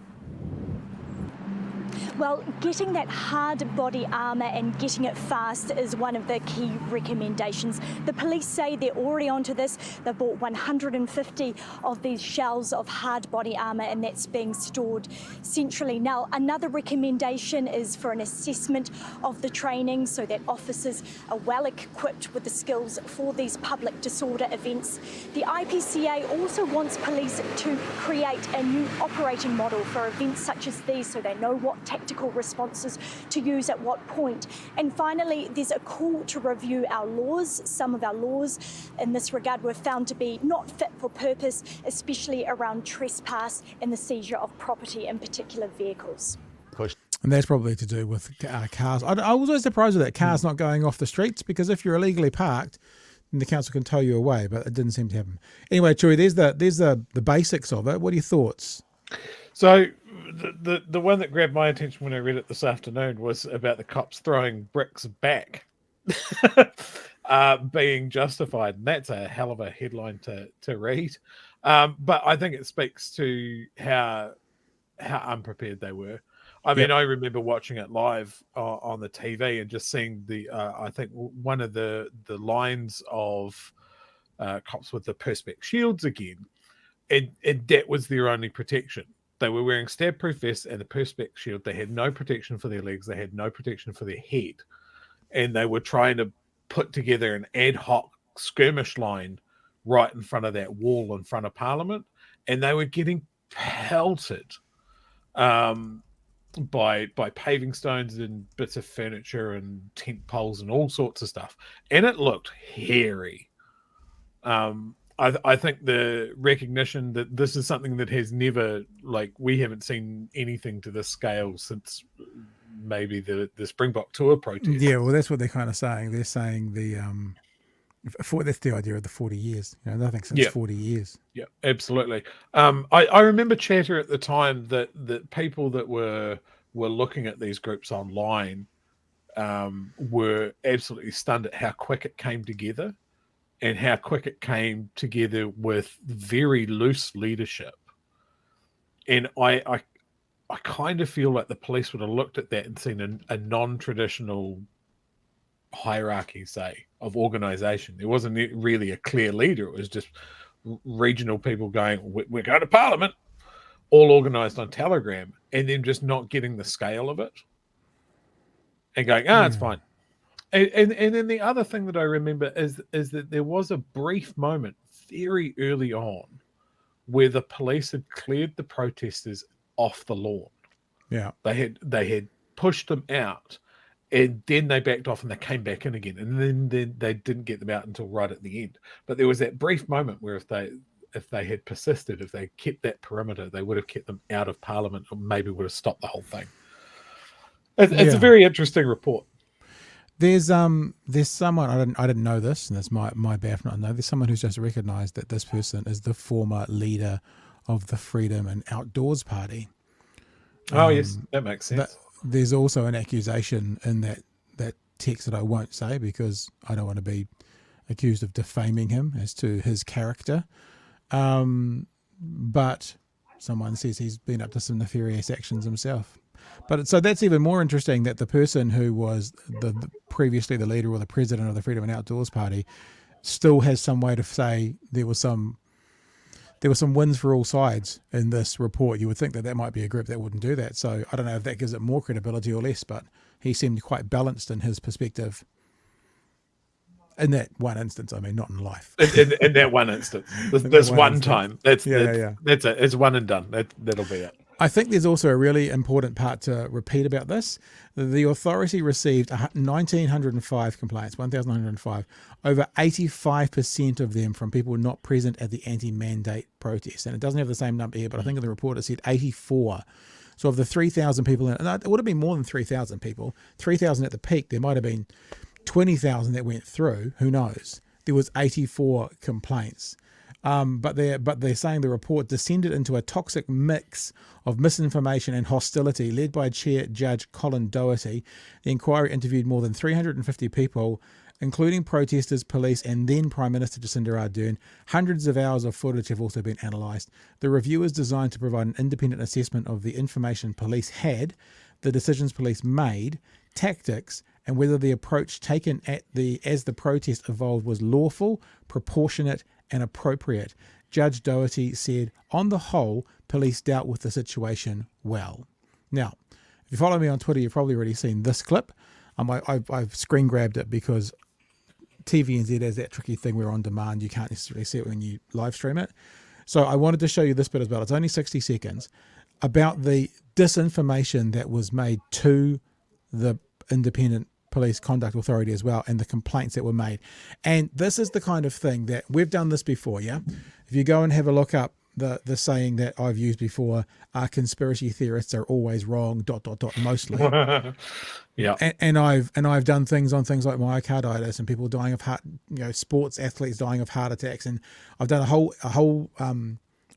Well, getting that hard body armour and getting it fast is one of the key recommendations. The police say they're already onto this. They've bought 150 of these shells of hard body armour, and that's being stored centrally. Now, another recommendation is for an assessment of the training so that officers are well equipped with the skills for these public disorder events. The IPCA also wants police to create a new operating model for events such as these so they know what tactical responses to use at what point. And finally, there's a call to review our laws. Some of our laws in this regard were found to be not fit for purpose, especially around trespass and the seizure of property, in particular vehicles. And that's probably to do with cars. I was always surprised with that, cars not going off the streets, because if you're illegally parked, then the council can tow you away, but it didn't seem to happen. Anyway, Chewy, there's the basics of it. What are your thoughts? So the one that grabbed my attention when I read it this afternoon was about the cops throwing bricks back being justified. And that's a hell of a headline to read. But I think it speaks to how unprepared they were. I mean, I remember watching it live on the TV and just seeing I think one of the lines of cops with the Perspex shields again, and that was their only protection. They were wearing stab-proof vests and a Perspex shield. They had no protection for their legs. They had no protection for their head. And they were trying to put together an ad hoc skirmish line right in front of that wall in front of Parliament. And they were getting pelted by paving stones and bits of furniture and tent poles and all sorts of stuff. And it looked hairy. I think the recognition that this is something that has never, like, we haven't seen anything to this scale since maybe the Springbok Tour protest. Yeah, well, that's what they're kind of saying. They're saying that's the idea of the 40 years. You know, nothing since 40 years. Yeah, absolutely. I remember chatter at the time that people that were looking at these groups online were absolutely stunned at how quick it came together. And how quick it came together with very loose leadership. And I kind of feel like the police would have looked at that and seen a non-traditional hierarchy, say, of organization. There wasn't really a clear leader. It was just regional people going, we're going to Parliament, all organized on Telegram, and then just not getting the scale of it. And going, it's fine. And then the other thing that I remember is that there was a brief moment very early on where the police had cleared the protesters off the lawn. Yeah. They had pushed them out, and then they backed off and they came back in again. And then they didn't get them out until right at the end. But there was that brief moment where if they had persisted, if they kept that perimeter, they would have kept them out of Parliament, or maybe would have stopped the whole thing. It's a very interesting report. There's someone, I didn't know this, and that's my bad for not knowing. There's someone who's just recognised that this person is the former leader of the Freedom and Outdoors Party. Oh yes, that makes sense. There's also an accusation in that text that I won't say because I don't want to be accused of defaming him as to his character. But someone says he's been up to some nefarious actions himself. But so that's even more interesting, that the person who was previously the leader or the president of the Freedom and Outdoors Party still has some way to say there were some wins for all sides in this report. You would think that might be a group that wouldn't do that. So I don't know if that gives it more credibility or less, but he seemed quite balanced in his perspective. In that one instance, I mean, not in life. In that one instance, this one time, that's it. It's one and done. That'll be it. I think there's also a really important part to repeat about this. The authority received 1,905 complaints, 1,105. Over 85% of them from people not present at the anti-mandate protest. And it doesn't have the same number here, but I think in the report it said 84. So of the 3,000 people, and it would have been more than 3,000 people, 3,000 at the peak, there might have been 20,000 that went through, who knows. There was 84 complaints. But they're saying the report descended into a toxic mix of misinformation and hostility led by Chair Judge Colin Doherty. The inquiry interviewed more than 350 people, including protesters, police, and then Prime Minister Jacinda Ardern. Hundreds of hours of footage have also been analysed. The review is designed to provide an independent assessment of the information police had, the decisions police made, tactics, and whether the approach taken as the protest evolved was lawful, proportionate, and appropriate. Judge Doherty said, on the whole, police dealt with the situation well. Now, if you follow me on Twitter, you've probably already seen this clip. I've screen grabbed it because TVNZ has that tricky thing where on demand you can't necessarily see it when you live stream it. So I wanted to show you this bit as well. It's only 60 seconds about the disinformation that was made to the Independent Police Conduct Authority as well, and the complaints that were made. And this is the kind of thing that we've done this before, yeah? If you go and have a look up the saying that I've used before, conspiracy theorists are always wrong, ... mostly. Yeah. And I've done things on things like myocarditis and people dying of heart, sports athletes dying of heart attacks, and I've done a whole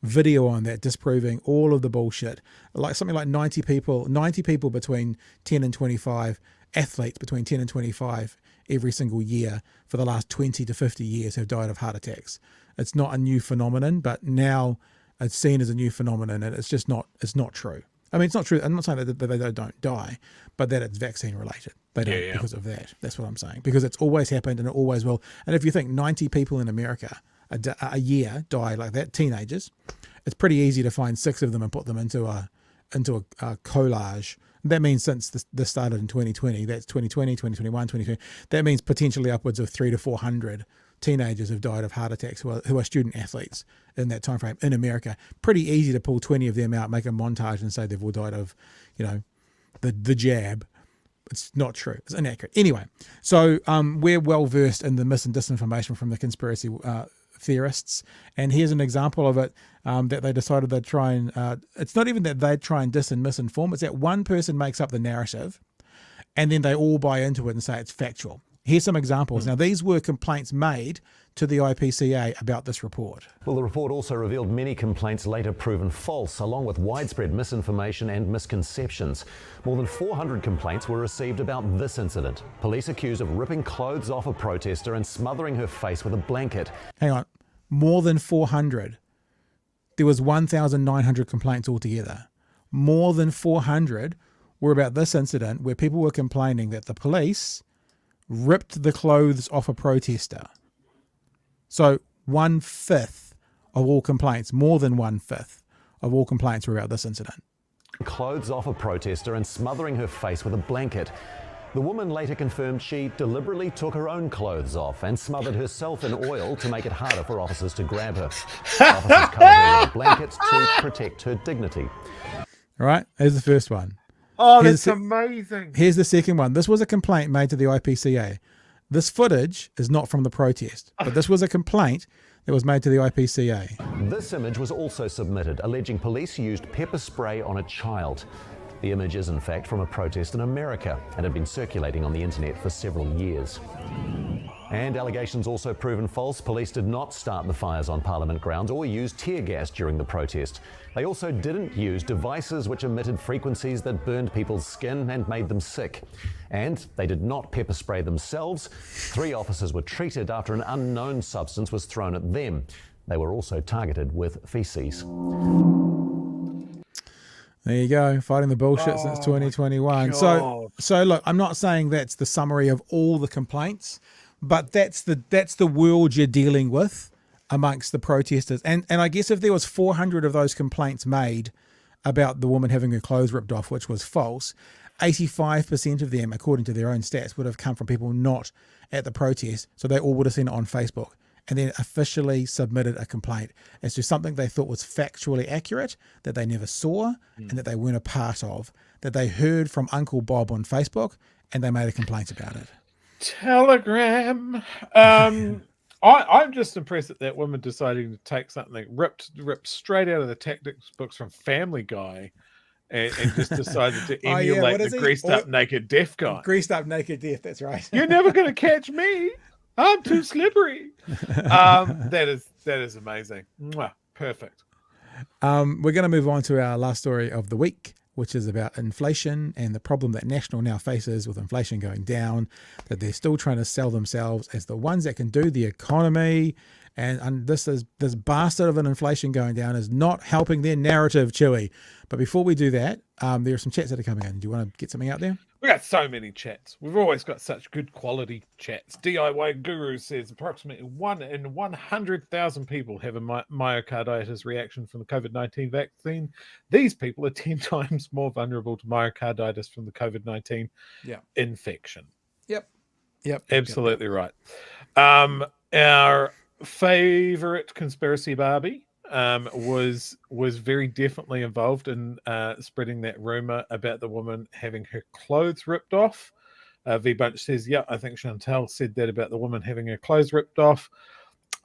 video on that disproving all of the bullshit. Like something like 90 people between 10 and 25 athletes between 10 and 25 every single year for the last 20 to 50 years have died of heart attacks. It's not a new phenomenon, but now it's seen as a new phenomenon, and it's not true. I mean, it's not true. I'm not saying that they don't die, but that it's vaccine related. They don't because of that. That's what I'm saying. Because it's always happened and it always will. And if you think 90 people in America a year die like that, teenagers, it's pretty easy to find 6 of them and put them into a collage. That means since this started in 2020, that's 2020, 2021, 2020. That means potentially upwards of 300 to 400 teenagers have died of heart attacks who are student athletes in that time frame in America. Pretty easy to pull 20 of them out, make a montage and say they've all died of, the jab. It's not true. It's inaccurate. Anyway, so we're well versed in the mis and disinformation from the conspiracy theorists, and here's an example of it that they decided they'd try and it's not even that they'd try and dis and misinform, it's that one person makes up the narrative and then they all buy into it and say it's factual. Here's some examples. Now, these were complaints made to the IPCA about this report. Well, the report also revealed many complaints later proven false, along with widespread misinformation and misconceptions. More than 400 complaints were received about this incident. Police accused of ripping clothes off a protester and smothering her face with a blanket. Hang on. More than 400. There was 1,900 complaints altogether. More than 400 were about this incident where people were complaining that the police ripped the clothes off a protester. So 1/5 of all complaints, more than 1/5 of all complaints were about this incident. Clothes off a protester and smothering her face with a blanket. The woman later confirmed she deliberately took her own clothes off and smothered herself in oil to make it harder for officers to grab her. Officers covered her with blankets to protect her dignity. All right, here's the first one. Oh, that's amazing. Here's the second one. This was a complaint made to the IPCA. This footage is not from the protest, but this was a complaint that was made to the IPCA. This image was also submitted, alleging police used pepper spray on a child. The image is, in fact, from a protest in America and had been circulating on the internet for several years. And allegations also proven false. Police did not start the fires on Parliament grounds or use tear gas during the protest. They also didn't use devices which emitted frequencies that burned people's skin and made them sick. And they did not pepper spray themselves. 3 officers were treated after an unknown substance was thrown at them. They were also targeted with feces. There you go, fighting the bullshit since 2021. So look, I'm not saying that's the summary of all the complaints, but that's the world you're dealing with amongst the protesters. And I guess if there was 400 of those complaints made about the woman having her clothes ripped off, which was false, 85% of them, according to their own stats, would have come from people not at the protest. So they all would have seen it on Facebook and then officially submitted a complaint as to something they thought was factually accurate, that they never saw and that they weren't a part of, that they heard from Uncle Bob on Facebook, and they made a complaint about it. Telegram. I'm just impressed at that woman deciding to take something ripped straight out of the tactics books from Family Guy and just decided to emulate the greased up naked deaf guy. Greased up naked deaf, that's right. You're never going to catch me. I'm too slippery. That is amazing. Mwah, perfect. We're going to move on to our last story of the week, which is about inflation and the problem that National now faces with inflation going down, that they're still trying to sell themselves as the ones that can do the economy. And this bastard of an inflation going down is not helping their narrative, Chewy. But before we do that, there are some chats that are coming in. Do you want to get something out there? We got so many chats. We've always got such good quality chats. DIY Guru says approximately 1 in 100,000 people have a myocarditis reaction from the COVID-19 vaccine. These people are 10 times more vulnerable to myocarditis from the COVID-19 infection. Yep. Absolutely right. Our favorite conspiracy Barbie was very definitely involved in spreading that rumor about the woman having her clothes ripped off. V Bunch says, yeah, I think Chantal said that about the woman having her clothes ripped off.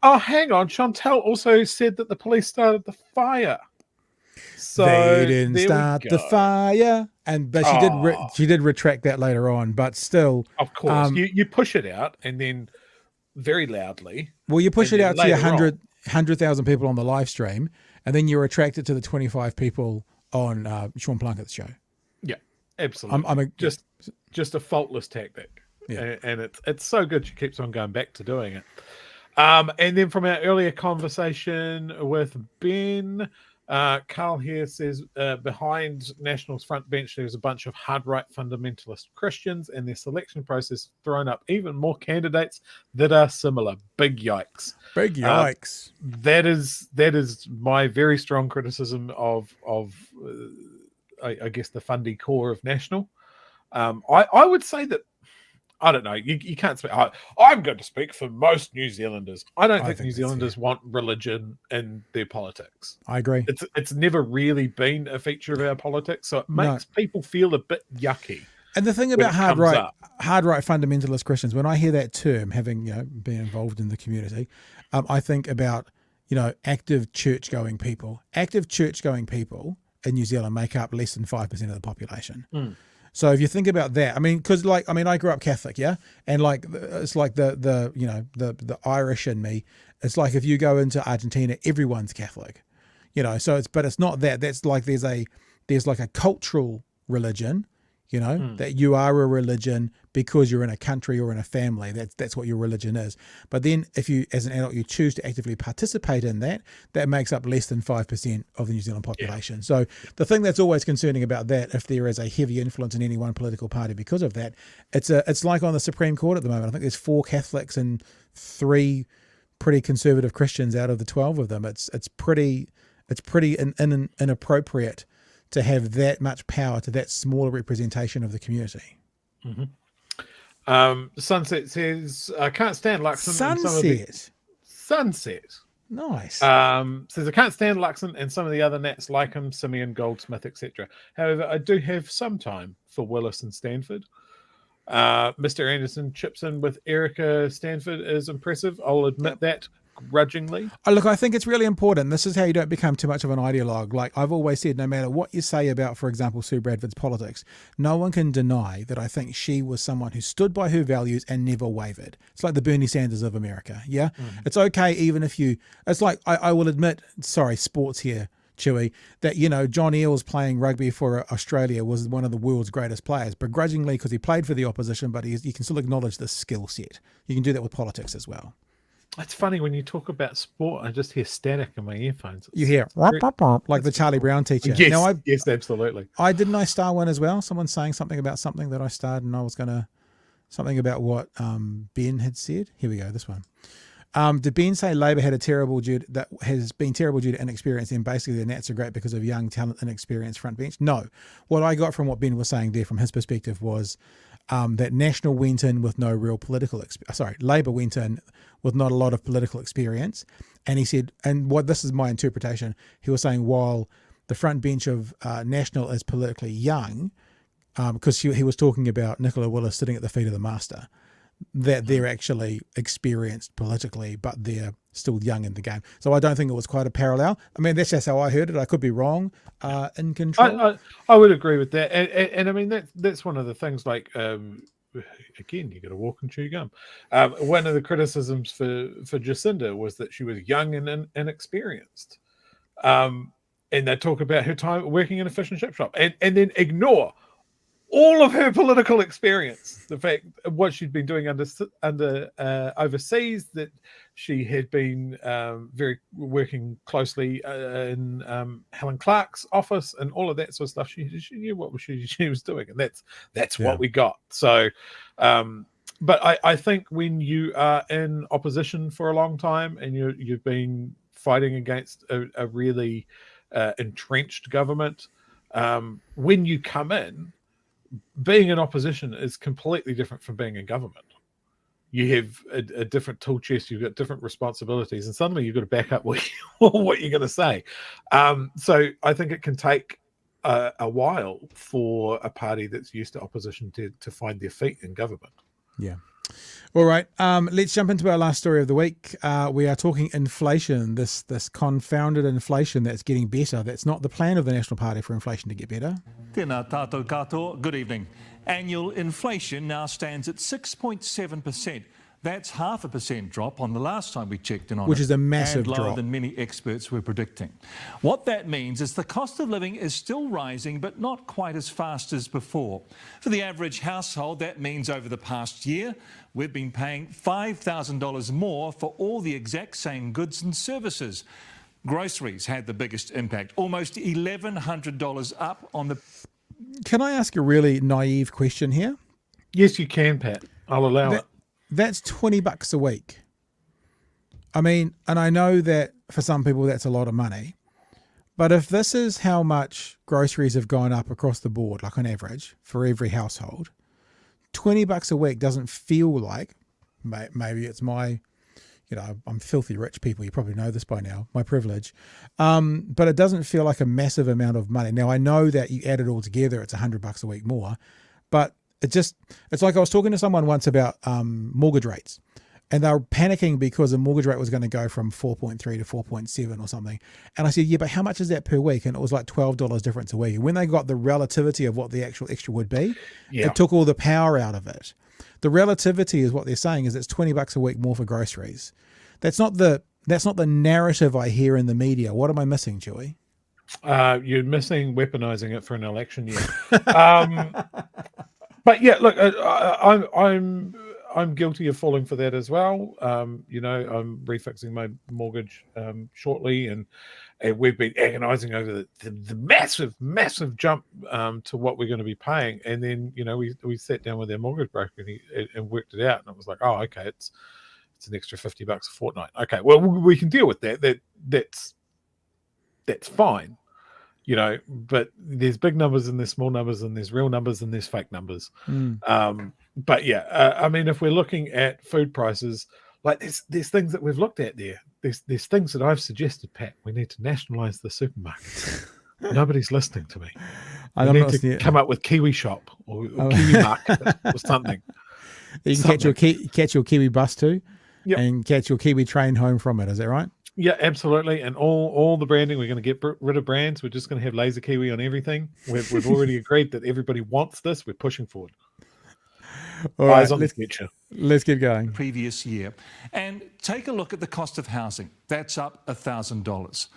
Oh, hang on. Chantal also said that the police started the fire. So they didn't start the fire, but she did retract that later on. But still, of course, you push it out and then very loudly. Well, you push it out to 100,000 people on the live stream, and then you retract it to the 25 people on Sean Plunkett's show. Yeah, absolutely. Just a faultless tactic. Yeah. And it's so good she keeps on going back to doing it. And then from our earlier conversation with Ben, Carl here says behind National's front bench there's a bunch of hard right fundamentalist Christians, and their selection process thrown up even more candidates that are similar. Big yikes! Big yikes! That is my very strong criticism of I guess the fundy core of National. I would say that. I don't know. You can't speak. I'm going to speak for most New Zealanders. I don't think New Zealanders want religion in their politics. I agree. It's never really been a feature of our politics, so it makes people feel a bit yucky. And the thing about hard right fundamentalist Christians, when I hear that term, having been involved in the community, I think about active church going people. Active church going people in New Zealand make up less than 5% of the population. So if you think about that, I grew up Catholic, and it's like the Irish in me. It's like if you go into Argentina, everyone's Catholic, So it's not that. That's like there's like a cultural religion, that you are a religion because you're in a country or in a family. That's what your religion is. But then if you, as an adult, you choose to actively participate in that makes up less than 5% of the New Zealand population. So the thing that's always concerning about that, if there is a heavy influence in any one political party because of that, it's like on the Supreme Court at the moment. I think there's 4 Catholics and 3 pretty conservative Christians out of the 12 of them. It's pretty inappropriate to have that much power to that smaller representation of the community. Sunset says, I can't stand Luxon. Sunset. Nice. Says, I can't stand Luxon and some of the other Nats like him, Simeon, Goldsmith, etc. However, I do have some time for Willis and Stanford. Mr. Anderson chips in with Erica Stanford is impressive. I'll admit that grudgingly. Look, I think it's really important. This is how you don't become too much of an ideologue. Like I've always said, no matter what you say about, for example, Sue Bradford's politics, no one can deny that I think she was someone who stood by her values and never wavered. It's like the Bernie Sanders of America. Yeah. It's okay even if it's like, I will admit, sorry, sports here, Chewy, that, John Eales playing rugby for Australia was one of the world's greatest players, begrudgingly because he played for the opposition, but you can still acknowledge the skill set. You can do that with politics as well. It's funny when you talk about sport, I just hear static in my earphones. You hear like the Charlie Brown teacher. Yes, yes, absolutely. I star one as well. Someone saying something about something that I starred, and I was something about what Ben had said. Here we go. This one. Did Ben say Labor has been terrible due to inexperience, and basically the Nats are great because of young talent and experienced front bench? No. What I got from what Ben was saying there, from his perspective, was that National went in with no real political experience. Labor went in with not a lot of political experience. And he said, and this is my interpretation, he was saying while the front bench of National is politically young, because he was talking about Nicola Willis sitting at the feet of the master, that they're actually experienced politically, but they're still young in the game. So I don't think it was quite a parallel. I mean, that's just how I heard it. I could be wrong in control. I would agree with that. And I mean, that's one of the things, like, again, you got to walk and chew gum. One of the criticisms for Jacinda was that she was young and inexperienced. And they talk about her time working in a fish and chip shop and then ignore all of her political experience, the fact what she'd been doing under overseas, that she had been working closly in Helen Clark's office and all of that sort of stuff. She knew what she was doing, and that's what we got. So, but I think when you are in opposition for a long time and you've been fighting against a really entrenched government, when you come in, being in opposition is completely different from being in government. You have a different tool chest, you've got different responsibilities, and suddenly you've got to back up what you're going to say. So I think it can take a while for a party that's used to opposition to find their feet in government. Yeah. All right. Let's jump into our last story of the week. We are talking inflation, this confounded inflation that's getting better. That's not the plan of the National Party for inflation to get better. Tēnā tātou katoa. Good evening. Annual inflation now stands at 6.7%. That's 0.5% drop on the last time we checked in on which is a massive and lower drop than many experts were predicting. What that means is the cost of living is still rising, but not quite as fast as before. For the average household, that means over the past year, we've been paying $5,000 more for all the exact same goods and services. Groceries had the biggest impact, almost $1,100 up on the... Can I ask a really naive question here? Yes, you can, Pat. I'll allow it. That's $20 a week. I mean, and I know that for some people that's a lot of money, but if this is how much groceries have gone up across the board, like on average for every household, $20 a week doesn't feel like, maybe it's my, I'm filthy rich people, you probably know this by now, my privilege, but it doesn't feel like a massive amount of money. Now I know that you add it all together, it's $100 a week more, but it's like I was talking to someone once about mortgage rates, and they were panicking because the mortgage rate was going to go from 4.3 to 4.7 or something. And I said, yeah, but how much is that per week? And it was like $12 difference a week. And when they got the relativity of what the actual extra would be, it took all the power out of it. The relativity is what they're saying is it's $20 a week more for groceries. That's not the narrative I hear in the media. What am I missing, Chewy? You're missing weaponizing it for an election year. But yeah, look, I'm guilty of falling for that as well. I'm refixing my mortgage shortly, and we've been agonising over the massive jump to what we're going to be paying. And then we sat down with our mortgage broker and worked it out, and it was like, oh, okay, it's an extra $50 a fortnight. Okay, well, we can deal with that. That's fine. But there's big numbers and there's small numbers and there's real numbers and there's fake numbers. But yeah, I mean, if we're looking at food prices, like there's things that we've looked at there. There's things that I've suggested, Pat. We need to nationalise the supermarkets. Nobody's listening to me. We need to come up with Kiwi Shop or Kiwi Market or something. You can catch your Kiwi bus too, and catch your Kiwi train home from it. Is that right? Yeah, absolutely. And all the branding, we're going to get rid of brands. We're just going to have Laser Kiwi on everything. We've already agreed that everybody wants this. We're pushing forward. All right, let's keep going. Previous year. And take a look at the cost of housing. That's up $1,000.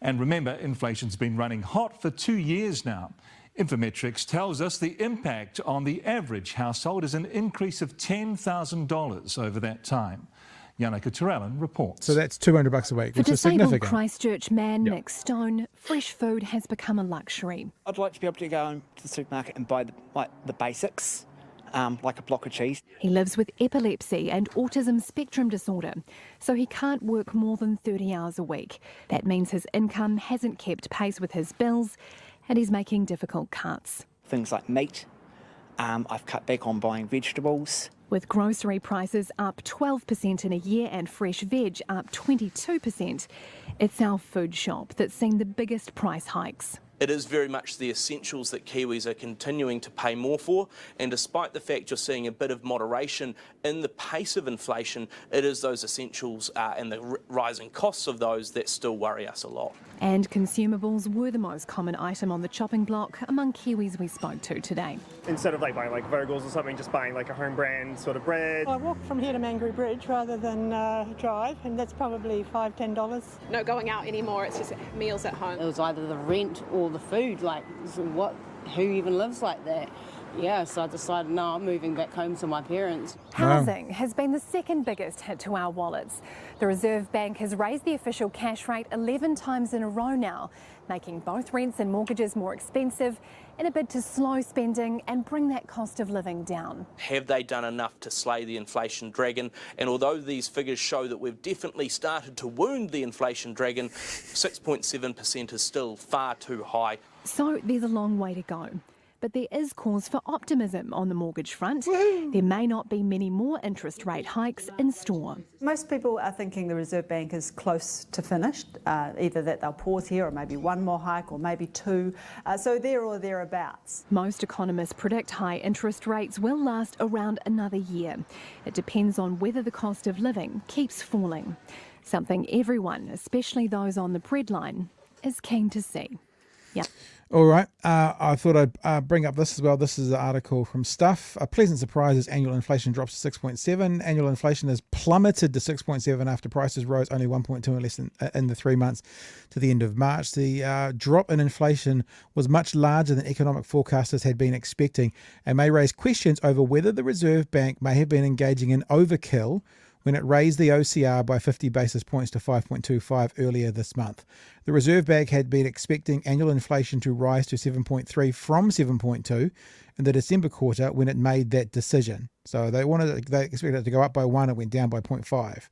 And remember, inflation's been running hot for 2 years now. Infometrics tells us the impact on the average household is an increase of $10,000 over that time. Yannicka Terrellin reports. So that's $200 a week, which is significant. For disabled Christchurch man Nick Stone, fresh food has become a luxury. I'd like to be able to go to the supermarket and buy the basics, like a block of cheese. He lives with epilepsy and autism spectrum disorder, so he can't work more than 30 hours a week. That means his income hasn't kept pace with his bills, and he's making difficult cuts. Things like meat. I've cut back on buying vegetables. With grocery prices up 12% in a year and fresh veg up 22%, it's our food shop that's seen the biggest price hikes. It is very much the essentials that Kiwis are continuing to pay more for, and despite the fact you're seeing a bit of moderation in the pace of inflation, it is those essentials and the rising costs of those that still worry us a lot. And consumables were the most common item on the chopping block among Kiwis we spoke to today. Instead of buying Virgils or something, just buying a home brand sort of bread. I walk from here to Mangere Bridge rather than drive, and that's probably $5, $10. Not going out anymore, it's just meals at home. It was either the rent or the food, who even lives like that? Yeah, so I decided, no, I'm moving back home to my parents. Housing has been the second biggest hit to our wallets. The Reserve Bank has raised the official cash rate 11 times in a row now, making both rents and mortgages more expensive in a bid to slow spending and bring that cost of living down. Have they done enough to slay the inflation dragon? And although these figures show that we've definitely started to wound the inflation dragon, 6.7% is still far too high. So there's a long way to go. But there is cause for optimism on the mortgage front. There may not be many more interest rate hikes in store. Most people are thinking the Reserve Bank is close to finished, either that they'll pause here or maybe one more hike or maybe two, so there or thereabouts. Most economists predict high interest rates will last around another year. It depends on whether the cost of living keeps falling, something everyone, especially those on the breadline, is keen to see. Yeah. All right. I thought I'd bring up this as well. This is an article from Stuff. A pleasant surprise as annual inflation drops to 6.7. Annual inflation has plummeted to 6.7 after prices rose only 1.2 in less than in the 3 months to the end of March. The drop in inflation was much larger than economic forecasters had been expecting and may raise questions over whether the Reserve Bank may have been engaging in overkill when it raised the OCR by 50 basis points to 5.25 earlier this month. The Reserve Bank had been expecting annual inflation to rise to 7.3 from 7.2 in the December quarter when it made that decision. So they expected it to go up by 1, it went down by 0.5.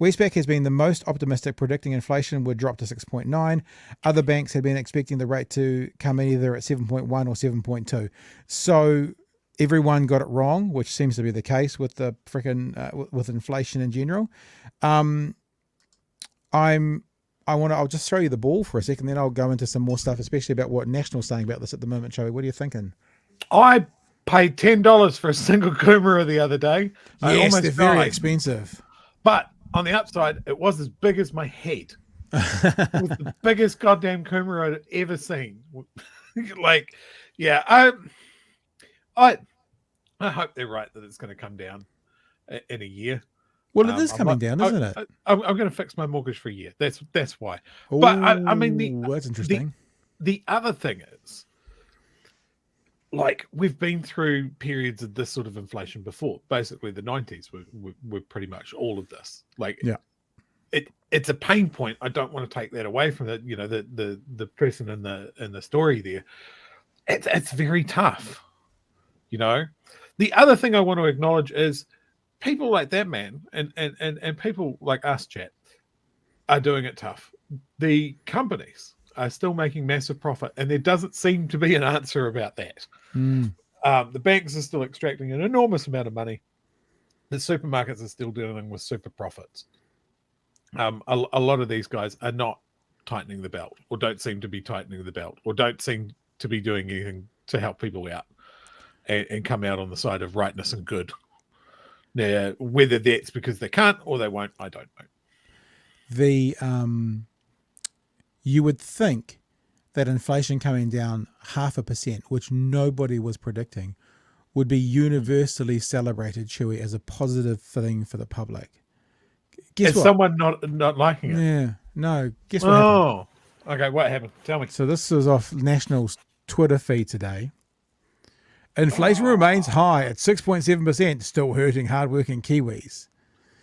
Westpac has been the most optimistic, predicting inflation would drop to 6.9. Other banks had been expecting the rate to come in either at 7.1 or 7.2. So everyone got it wrong, which seems to be the case with the with inflation in general. I'll just throw you the ball for a second, then I'll go into some more stuff, especially about what National's saying about this at the moment. Joey, what are you thinking? I paid $10 for a single kumara the other day. Yes, they're very expensive. But on the upside, it was as big as my head. It was the biggest goddamn kumara I'd ever seen. Like, yeah, I hope they're right that it's going to come down in a year. Well, it is coming down, isn't it? I'm going to fix my mortgage for a year. That's why. But I mean, that's interesting. The other thing is, like, we've been through periods of this sort of inflation before. Basically, the 90s were pretty much all of this. Like, yeah, it's a pain point. I don't want to take that away from the person in the story there. It's very tough. The other thing I want to acknowledge is people like that man and people like us, chat, are doing it tough. The companies are still making massive profit, and there doesn't seem to be an answer about that. The banks are still extracting an enormous amount of money. The supermarkets are still dealing with super profits. A lot of these guys are not tightening the belt, or don't seem to be tightening the belt, or don't seem to be doing anything to help people out and come out on the side of rightness and good. Now, whether that's because they can't or they won't, I don't know. You would think that inflation coming down 0.5%, which nobody was predicting, would be universally celebrated, Chewy, as a positive thing for the public. Guess what? Someone not liking it? Yeah, no. Guess what happened? Oh, okay. What happened? Tell me. So this was off National's Twitter feed today. Inflation remains high at 6.7%, still hurting hardworking Kiwis.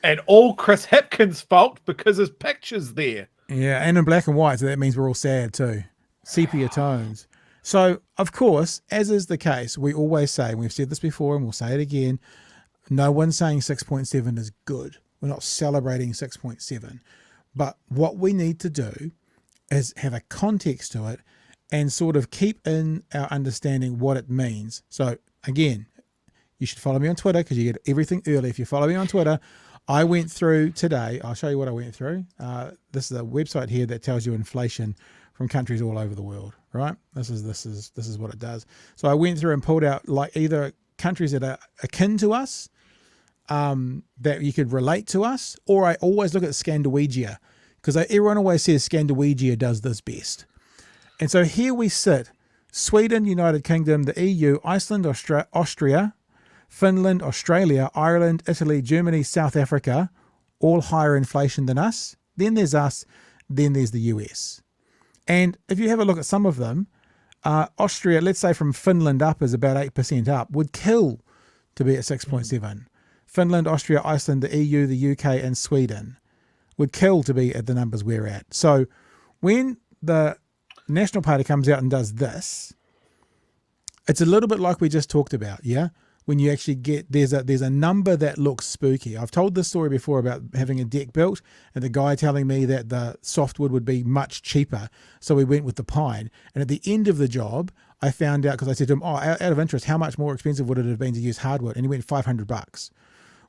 And all Chris Hipkins' fault because his picture's there. Yeah, and in black and white, so that means we're all sad too. Sepia tones. So, of course, as is the case, we always say, and we've said this before and we'll say it again, no one's saying 6.7 is good. We're not celebrating 6.7. But what we need to do is have a context to it and sort of keep in our understanding what it means. So, again, you should follow me on Twitter because you get everything early. If you follow me on Twitter, I went through today, I'll show you what I went through. This is a website here that tells you inflation from countries all over the world, right? This is what it does. So I went through and pulled out like either countries that are akin to us, that you could relate to us, or I always look at Scandinavia because everyone always says Scandinavia does this best. And so here we sit, Sweden, United Kingdom, the EU, Iceland, Austria, Finland, Australia, Ireland, Italy, Germany, South Africa, all higher inflation than us. Then there's us, then there's the US. And if you have a look at some of them, Austria, let's say from Finland up is about 8% up, would kill to be at 6.7. Finland, Austria, Iceland, the EU, the UK, and Sweden would kill to be at the numbers we're at. So when the National Party comes out and does this, it's a little bit like we just talked about, yeah? When you actually get, there's a number that looks spooky. I've told this story before about having a deck built and the guy telling me that the softwood would be much cheaper. So we went with the pine. And at the end of the job, I found out, because I said to him, out of interest, how much more expensive would it have been to use hardwood? And he went $500,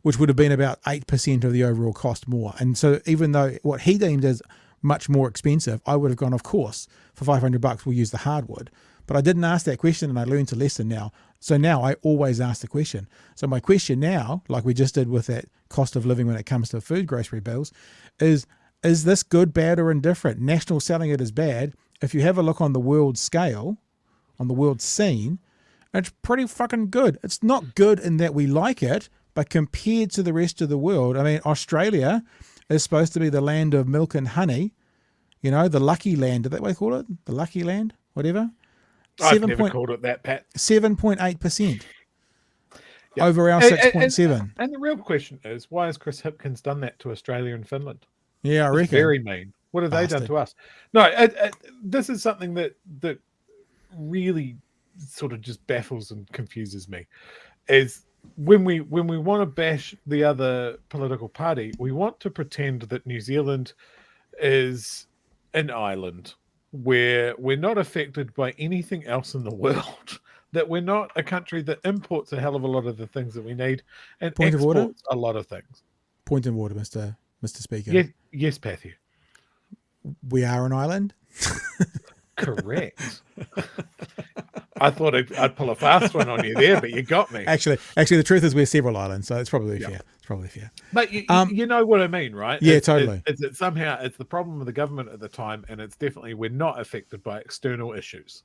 which would have been about 8% of the overall cost more. And so even though what he deemed as much more expensive, I would have gone, of course, for $500, we'll use the hardwood. But I didn't ask that question, and I learned a lesson now. So now I always ask the question. So my question now, like we just did with that cost of living when it comes to food grocery bills, is this good, bad, or indifferent? National selling it as bad. If you have a look on the world scale, on the world scene, it's pretty fucking good. It's not good in that we like it, but compared to the rest of the world, I mean, Australia is supposed to be the land of milk and honey, you know, the lucky land. Is that what they call it? The lucky land? Whatever. I've never called it that, Pat. 7.8%. over our 6.7. And the real question is, why has Chris Hipkins done that to Australia and Finland? Yeah, I It's reckon. very mean. What have they done to us? No, this is something that really sort of just baffles and confuses me. Is when we want to bash the other political party, we want to pretend that New Zealand is an island where we're not affected by anything else in the world. That we're not a country that imports a hell of a lot of the things that we need and Point of order? exports a lot of things. Point of order, Mr. Speaker. Yes, Pathy. We are an island. Correct. I thought I'd pull a fast one on you there, but you got me. Actually, the truth is we're several islands, so it's probably fair. It's probably fair. But you know what I mean, right? Yeah, totally. It's that somehow it's the problem with the government at the time, and it's definitely we're not affected by external issues.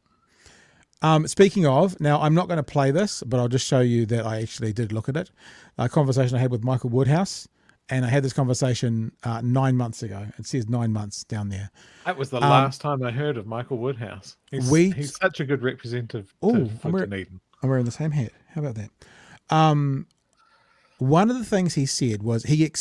Speaking of, now I'm not going to play this, but I'll just show you that I actually did look at it. A conversation I had with Michael Woodhouse, and I had this conversation 9 months ago. It says 9 months down there. That was the last time I heard of Michael Woodhouse. He's such a good representative for Dunedin. I'm wearing the same hat. How about that? One of the things he said was he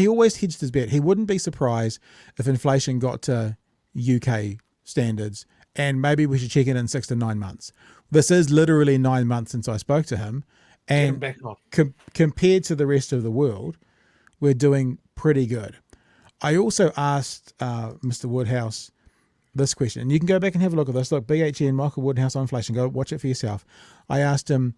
always hedged his bet. He wouldn't be surprised if inflation got to UK standards, and maybe we should check it in 6 to 9 months. This is literally 9 months since I spoke to him. And compared to the rest of the world, we're doing pretty good. I also asked Mr. Woodhouse this question, and you can go back and have a look at this. Look, BHN, Michael Woodhouse on inflation. Go watch it for yourself. I asked him,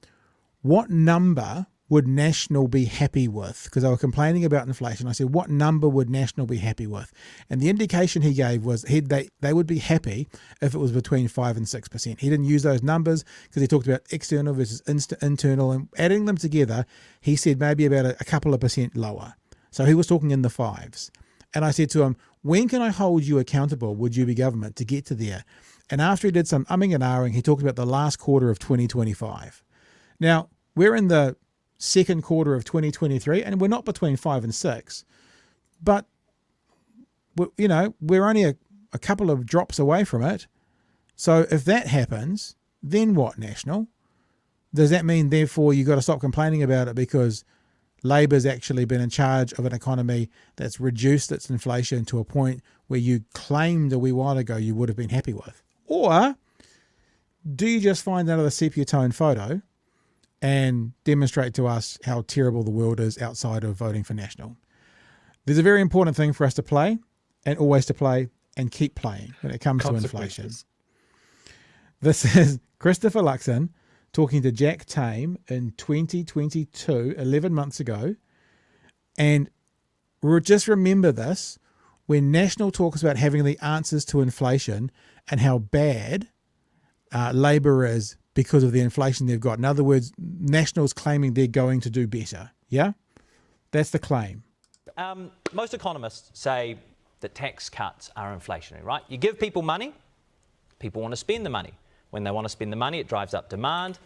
what number would National be happy with? Because they were complaining about inflation. I said, what number would National be happy with? And the indication he gave was they would be happy if it was between 5 and 6%. He didn't use those numbers because he talked about external versus internal, and adding them together, he said maybe about a couple of percent lower. So he was talking in the 5s. And I said to him, when can I hold you accountable, would you be government, to get to there? And after he did some umming and ahhing, he talked about the last quarter of 2025. Now, we're in the second quarter of 2023, and we're not between 5 and 6, but we're only a couple of drops away from it. So if that happens, then what, National? Does that mean therefore you got to stop complaining about it because Labor's actually been in charge of an economy that's reduced its inflation to a point where you claimed a wee while ago you would have been happy with? Or do you just find another sepia tone photo and demonstrate to us how terrible the world is outside of voting for National? There's a very important thing for us to play, and always to play and keep playing when it comes to inflation. This is Christopher Luxon talking to Jack Tame in 2022, 11 months ago. And just remember this, when National talks about having the answers to inflation and how bad Labor is because of the inflation they've got. In other words, National's claiming they're going to do better. Yeah? That's the claim. Most economists say that tax cuts are inflationary, right? You give people money, people want to spend the money. When they want to spend the money, it drives up demand.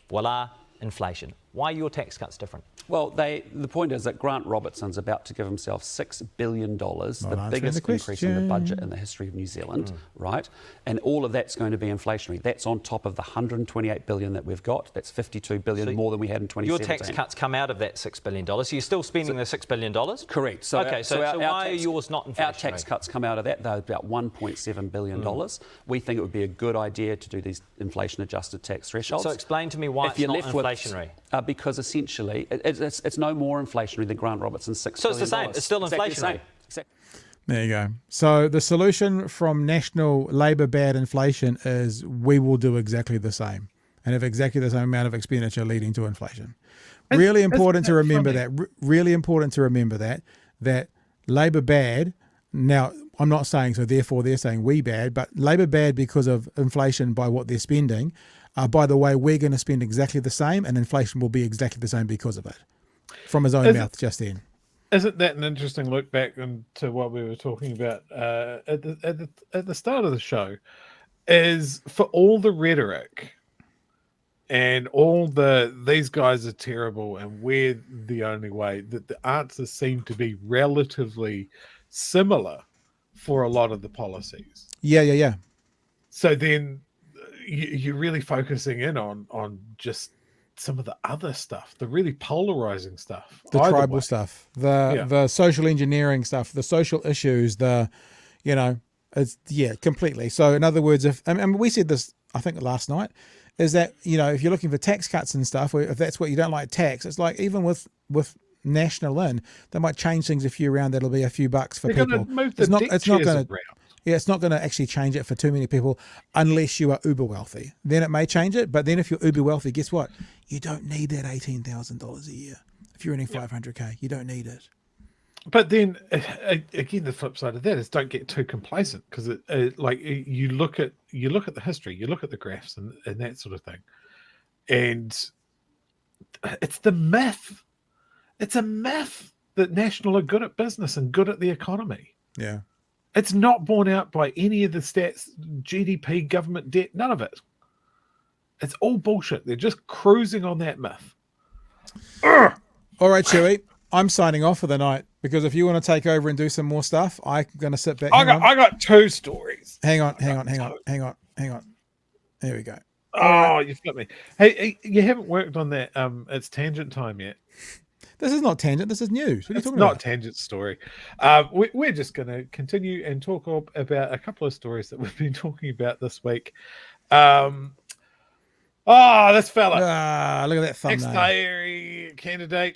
Voila, inflation. Why are your tax cuts different? Well, the point is that Grant Robertson's about to give himself $6 billion, the biggest increase in the budget in the history of New Zealand, right? And all of that's going to be inflationary. That's on top of the $128 billion that we've got. That's $52 billion more than we had in 2017. Your tax cuts come out of that $6 billion. So you're still spending the $6 billion? Correct. So why are yours not inflationary? Our tax cuts come out of that. They're about $1.7 billion. We think it would be a good idea to do these inflation-adjusted tax thresholds. So explain to me why it's not inflationary. Because essentially, it's no more inflationary than Grant Robertson's $6 billion. So it's the same. It's still inflationary. Exactly. There you go. So the solution from National Labor bad inflation is we will do exactly the same and have exactly the same amount of expenditure leading to inflation. Really important to remember that. Really important to remember that Labor bad. Now, I'm not saying so, therefore they're saying we bad, but Labor bad because of inflation by what they're spending. By the way, we're going to spend exactly the same, and inflation will be exactly the same because of it. From his own mouth just then. Isn't that an interesting look back into what we were talking about at the start of the show? Is for all the rhetoric and all these guys are terrible and we're the only way, that the answers seem to be relatively similar for a lot of the policies. Yeah. So then you're really focusing in on just some of the other stuff, the really polarizing stuff, the either tribal way. stuff, the social engineering stuff, the social issues, it's completely. So in other words, and we said this, I think last night, is that, if you're looking for tax cuts and stuff, or if that's what you don't like tax, it's like even with National in, they might change things a few around. That'll be a few bucks for They're people. Gonna move the It's not going to. around. Yeah, it's not going to actually change it for too many people unless you are uber wealthy. Then it may change it. But then if you're uber wealthy, guess what? You don't need that $18,000 a year. If you're earning $500K, you don't need it. But then again, the flip side of that is don't get too complacent, because you look at the history, you look at the graphs and that sort of thing, and it's the myth. It's a myth that National are good at business and good at the economy. Yeah. It's not borne out by any of the stats, GDP, government debt, none of it. It's all bullshit. They're just cruising on that myth. All right, Chewy, I'm signing off for the night, because if you want to take over and do some more stuff, I'm going to sit back. I got 2 stories. Hang on. There we go. You flipped me. Hey, you haven't worked on that It's Tangent Time yet. This is not tangent. This is news. What are you talking not about? Tangent story. We're just going to continue and talk about a couple of stories that we've been talking about this week. This fella. Look at that thumbnail.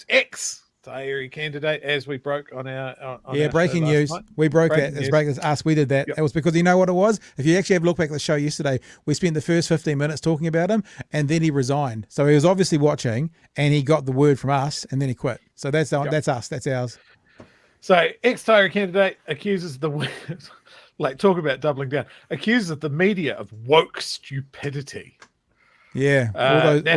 Ex-Tahiri candidate, as we broke on our breaking news. Night. We broke Breaking that. news. It's us. We did that. Yep. It was because, you know what it was? If you actually have a look back at the show yesterday, we spent the first 15 minutes talking about him, and then he resigned. So he was obviously watching, and he got the word from us, and then he quit. So that's us. That's ours. So ex-Tahiri candidate accuses talk about doubling down. Accuses the media of woke stupidity. Yeah,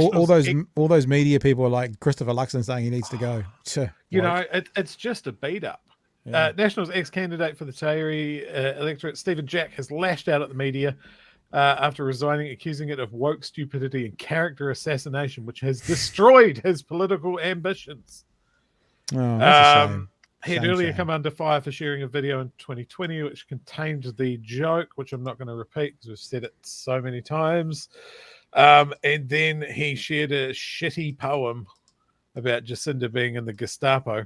all those media people are like Christopher Luxon saying he needs to go. It's just a beat up. Yeah. National's ex-candidate for the Tahiri electorate, Stephen Jack, has lashed out at the media after resigning, accusing it of woke stupidity and character assassination, which has destroyed his political ambitions. Oh, that's a shame. He had earlier come under fire for sharing a video in 2020 which contained the joke, which I'm not going to repeat because we've said it so many times. And then he shared a shitty poem about Jacinda being in the Gestapo.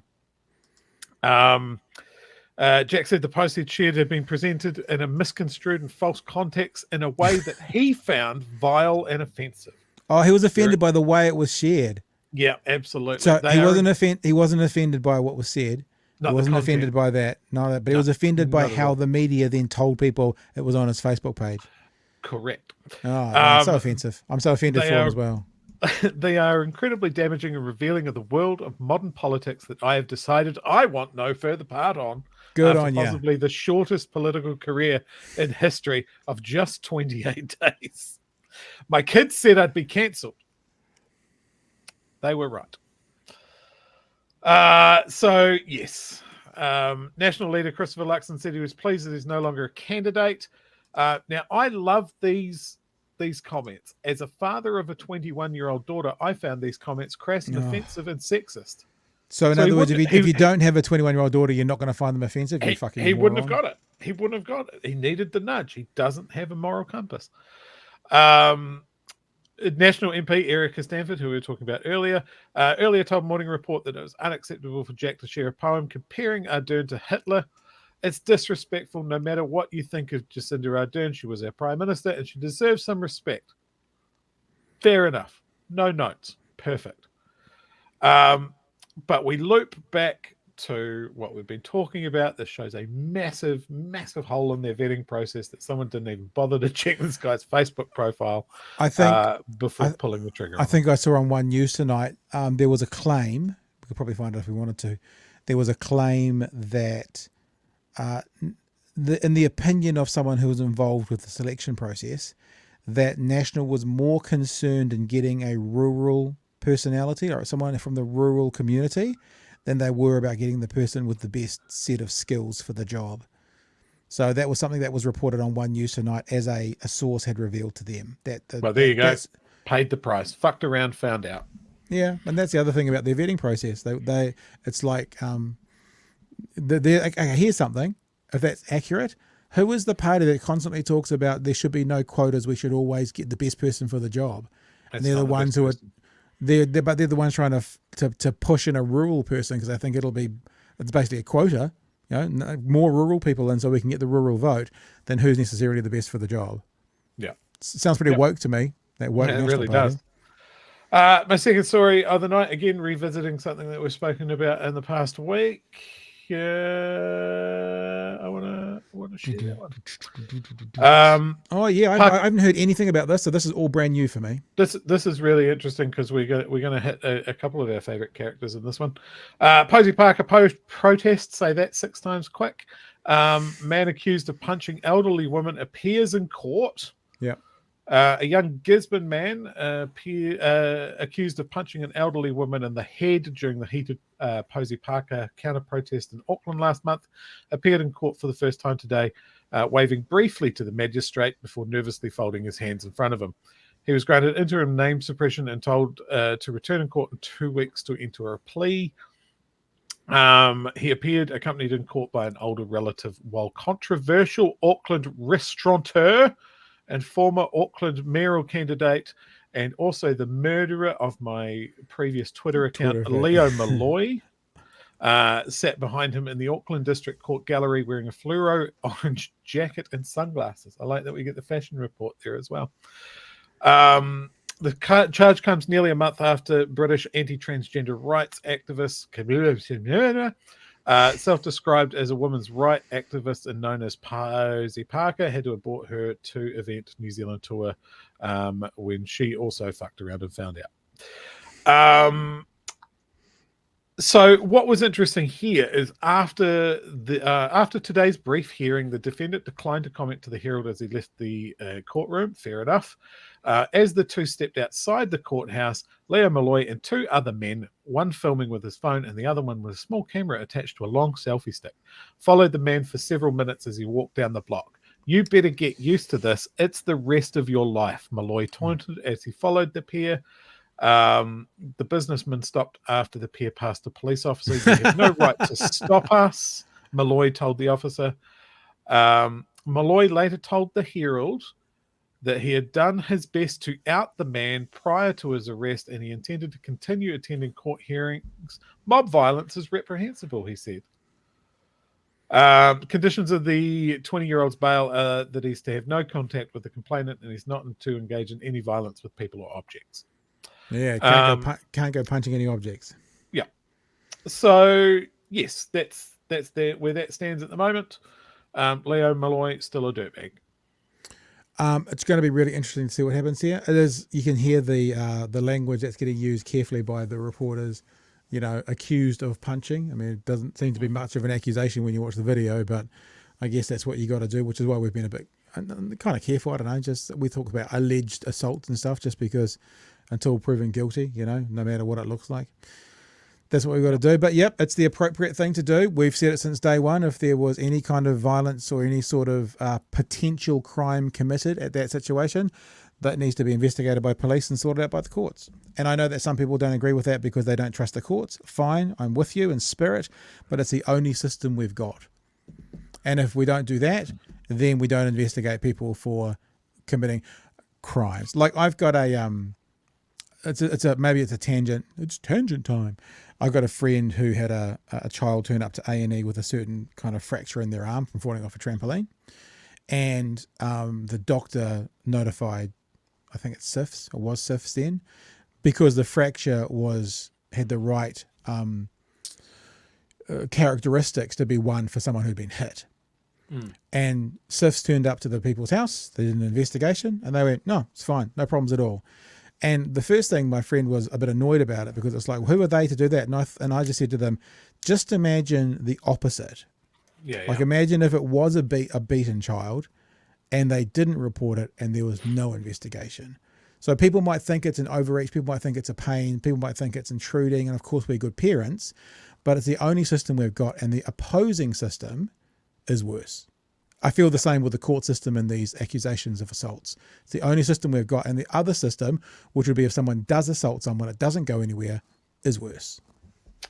Jack said the post he'd shared had been presented in a misconstrued and false context in a way that he found vile and offensive. Oh, he was offended by the way it was shared. Yeah, absolutely. So he wasn't offended by what was said. He wasn't offended by that. But he was offended by how the media then told people it was on his Facebook page. Correct. Oh, so offensive. I'm so offended for him as well. They are incredibly damaging and revealing of the world of modern politics that I have decided I want no further part on. Good on you. Possibly the shortest political career in history of just 28 days. My kids said I'd be cancelled. They were right. So, yes. National leader Christopher Luxon said he was pleased that he's no longer a candidate. Now, I love these comments. As a father of a 21-year-old daughter, I found these comments crass and offensive and sexist. So in other words, if you don't have a 21-year-old daughter, you're not going to find them offensive? He wouldn't have got it. He wouldn't have got it. He needed the nudge. He doesn't have a moral compass. National MP Erica Stanford, who we were talking about earlier told Morning Report that it was unacceptable for Jack to share a poem comparing Ardern to Hitler. It's disrespectful no matter what you think of Jacinda Ardern. She was our Prime Minister and she deserves some respect. Fair enough. No notes. Perfect. But we loop back to what we've been talking about. This shows a massive, massive hole in their vetting process that someone didn't even bother to check this guy's Facebook profile before pulling the trigger. I think I saw on One News tonight, there was a claim, we could probably find it if we wanted to, there was a claim that in the opinion of someone who was involved with the selection process, that National was more concerned in getting a rural personality or someone from the rural community than they were about getting the person with the best set of skills for the job. So that was something that was reported on One News tonight as a source had revealed to them. Well, there you go. Paid the price. Fucked around, found out. Yeah, and that's the other thing about their vetting process. It's like, here's something, if that's accurate. Who is the party that constantly talks about there should be no quotas, we should always get the best person for the job? And they're the ones who are... they're the ones trying to push in a rural person because I think it's basically a quota. More rural people in so we can get the rural vote than who's necessarily the best for the job. Yeah. Sounds pretty woke to me. That woke it National really Party. does. My second story of the night, again, revisiting something that we've spoken about in the past week. I want to share that one. I haven't heard anything about this, so this is all brand new for me. This is really interesting because we're going to hit a couple of our favourite characters in this one. Posey Parker protest, say that 6 times quick. Man accused of punching elderly woman appears in court. Yeah. A young Gisborne man accused of punching an elderly woman in the head during the heated Posey Parker counter-protest in Auckland last month appeared in court for the first time today, waving briefly to the magistrate before nervously folding his hands in front of him. He was granted interim name suppression and told to return in court in 2 weeks to enter a plea. He appeared accompanied in court by an older relative, while controversial Auckland restaurateur and former Auckland mayoral candidate, and also the murderer of my previous Twitter account, Leo Malloy, sat behind him in the Auckland District Court gallery wearing a fluoro orange jacket and sunglasses. I like that we get the fashion report there as well. The charge comes nearly a month after British anti-transgender rights activist self-described as a women's rights activist and known as Posey Parker had to abort her 2-event New Zealand tour when she also fucked around and found out. So what was interesting here is after today's brief hearing, the defendant declined to comment to the Herald as he left the courtroom. Fair enough. As the two stepped outside the courthouse, Leo Malloy and 2 other men, one filming with his phone and the other one with a small camera attached to a long selfie stick, followed the man for several minutes as he walked down the block. "You better get used to this. It's the rest of your life," Malloy taunted as he followed the pair. The businessman stopped after the pair passed a police officer. "You have no right to stop us," Malloy told the officer. Malloy later told the Herald that he had done his best to out the man prior to his arrest and he intended to continue attending court hearings. "Mob violence is reprehensible," he said. Conditions of the 20-year-old's bail are that he's to have no contact with the complainant and he's not to engage in any violence with people or objects. Yeah, can't go punching any objects. Yeah. So yes, that's where that stands at the moment. Leo Malloy still a dirtbag. It's going to be really interesting to see what happens here. It is. You can hear the language that's getting used carefully by the reporters. Accused of punching. I mean, it doesn't seem to be much of an accusation when you watch the video, but I guess that's what you got to do, which is why we've been a bit kind of careful. I don't know. Just we talk about alleged assaults and stuff, just because until proven guilty, no matter what it looks like. That's what we've got to do. But yep, it's the appropriate thing to do. We've said it since day one. If there was any kind of violence or any sort of potential crime committed at that situation, that needs to be investigated by police and sorted out by the courts. And I know that some people don't agree with that because they don't trust the courts. Fine, I'm with you in spirit, but it's the only system we've got. And if we don't do that, then we don't investigate people for committing crimes. Like I've got maybe it's a tangent. It's tangent time. I've got a friend who had a child turn up to A&E with a certain kind of fracture in their arm from falling off a trampoline. And the doctor notified, I think it's SIFs, or was SIFs then, because the fracture had the right characteristics to be one for someone who'd been hit. And SIFs turned up to the people's house, they did an investigation, and they went, no, it's fine, no problems at all. And the first thing, my friend was a bit annoyed about it because it's like, who are they to do that? And I just said to them, just imagine the opposite. Imagine if it was a beaten child and they didn't report it and there was no investigation. So people might think it's an overreach, people might think it's a pain, people might think it's intruding, and of course we're good parents, but it's the only system we've got, and the opposing system is worse. I feel the same with the court system and these accusations of assaults. It's the only system we've got, and the other system, which would be if someone does assault someone, it doesn't go anywhere, is worse.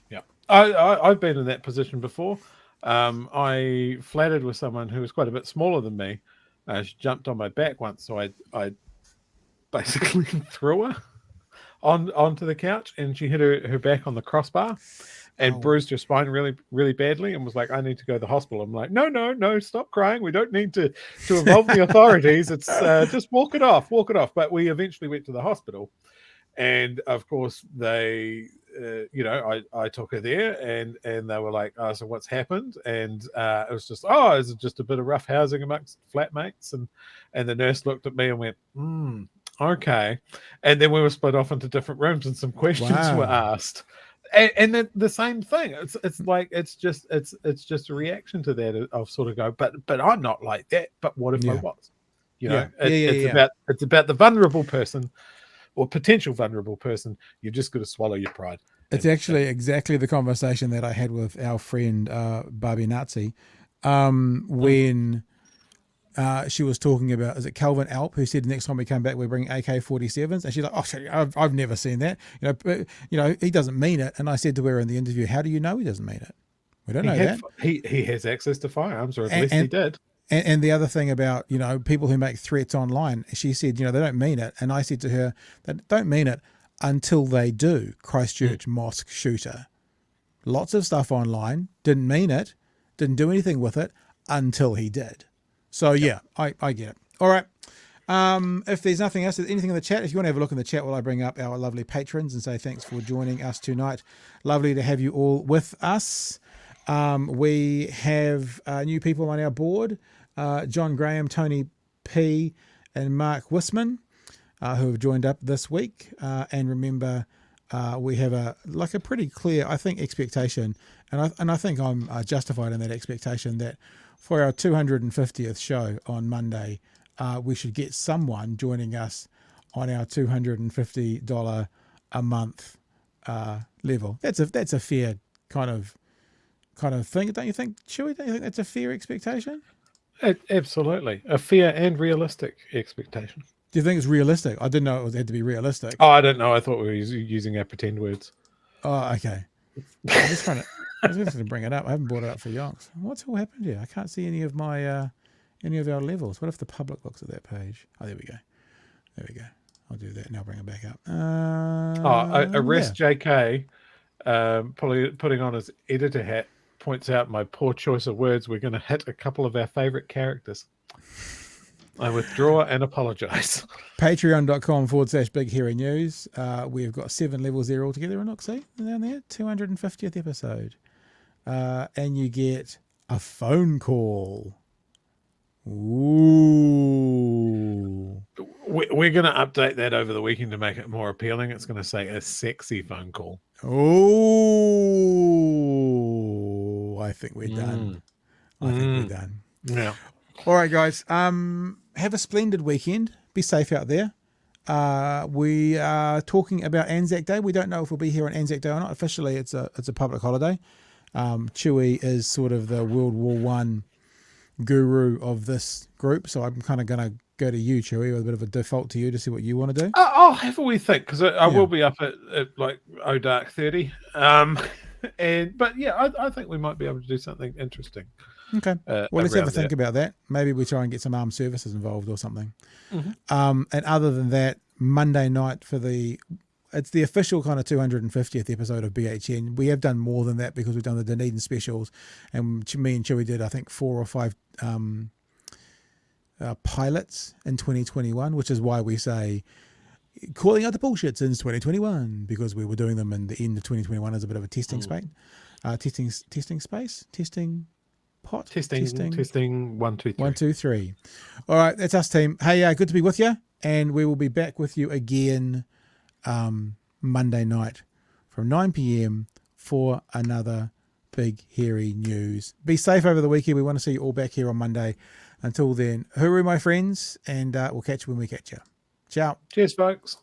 Yeah, I've been in that position before. I flattered with someone who was quite a bit smaller than me. She jumped on my back once, so I basically threw her. onto the couch, and she hit her back on the crossbar and bruised her spine really, really badly, and was like, I need to go to the hospital. I'm like, no, stop crying. We don't need to involve the authorities. It's just walk it off. But we eventually went to the hospital, and of course they, I took her there, and they were like, oh, so what's happened? And it was just, is it just a bit of rough housing amongst flatmates? And the nurse looked at me and went, okay. And then we were split off into different rooms, and some questions were asked. And then the same thing. It's just a reaction to that of sort of go, but I'm not like that. But what if I was? It's about the vulnerable person, or potential vulnerable person. You've just got to swallow your pride. It's actually exactly the conversation that I had with our friend Barbie Nazi when she was talking about, is it Calvin Alp, who said next time we come back we're bringing AK-47s, and she's like, I've never seen that. He doesn't mean it. And I said to her in the interview, how do you know he doesn't mean it? We don't know that. He has access to firearms, or at least he did. And the other thing about, people who make threats online, she said, they don't mean it. And I said to her, they don't mean it until they do. Christchurch mosque shooter. Lots of stuff online, didn't mean it, didn't do anything with it until he did. So, I get it. All right. If there's nothing else, anything in the chat, if you want to have a look in the chat while I bring up our lovely patrons and say thanks for joining us tonight. Lovely to have you all with us. We have new people on our board. John Graham, Tony P, and Mark Wisman, who have joined up this week. And remember, we have a pretty clear, I think, expectation, and I think I'm justified in that expectation, that for our 250th show on Monday, we should get someone joining us on our $250 a month level. That's a fair kind of thing, don't you think, Chewy? Don't you think that's a fair expectation? Absolutely, a fair and realistic expectation. Do you think it's realistic? I didn't know it had to be realistic. Oh, I don't know. I thought we were using our pretend words. Oh, okay. I was going to bring it up. I haven't brought it up for yonks. What's all happened here? I can't see any of my any of our levels. What if the public looks at that page? Oh, there we go. I'll do that and I'll bring it back up. Arrest JK putting on his editor hat points out my poor choice of words. We're going to hit a couple of our favourite characters. I withdraw and apologise. Patreon.com/Big Hairy News. We've got 7 levels there altogether. And look, see, down there, 250th episode. And you get a phone call. Ooh. We're going to update that over the weekend to make it more appealing. It's going to say a sexy phone call. Oh, I think we're done. I think we're done. Yeah. All right, guys. Have a splendid weekend. Be safe out there. We are talking about Anzac Day. We don't know if we'll be here on Anzac Day or not. Officially, it's a public holiday. Chewy is sort of the World War I guru of this group, so I'm kind of going to go to you, Chewy, with a bit of a default to you to see what you want to do. I'll have a wee think, because I will be up at like dark 30. But I think we might be able to do something interesting. Okay. Well, let's have a think about that. Maybe we try and get some armed services involved or something. Mm-hmm. And other than that, Monday night it's the official kind of 250th episode of BHN. We have done more than that because we've done the Dunedin specials, and me and Chewy did, I think, 4 or 5 pilots in 2021, which is why we say calling out the bullshit since 2021, because we were doing them in the end of 2021 as a bit of a testing space. Testing 1, 2, 3. 1, 2, 3. All right, that's us, team. Hey, good to be with you, and we will be back with you again Monday night from 9 p.m. for another Big Hairy News. Be safe over the weekend. We want to see you all back here on Monday. Until then, hooroo, my friends, and we'll catch you when we catch you. Ciao. Cheers, folks.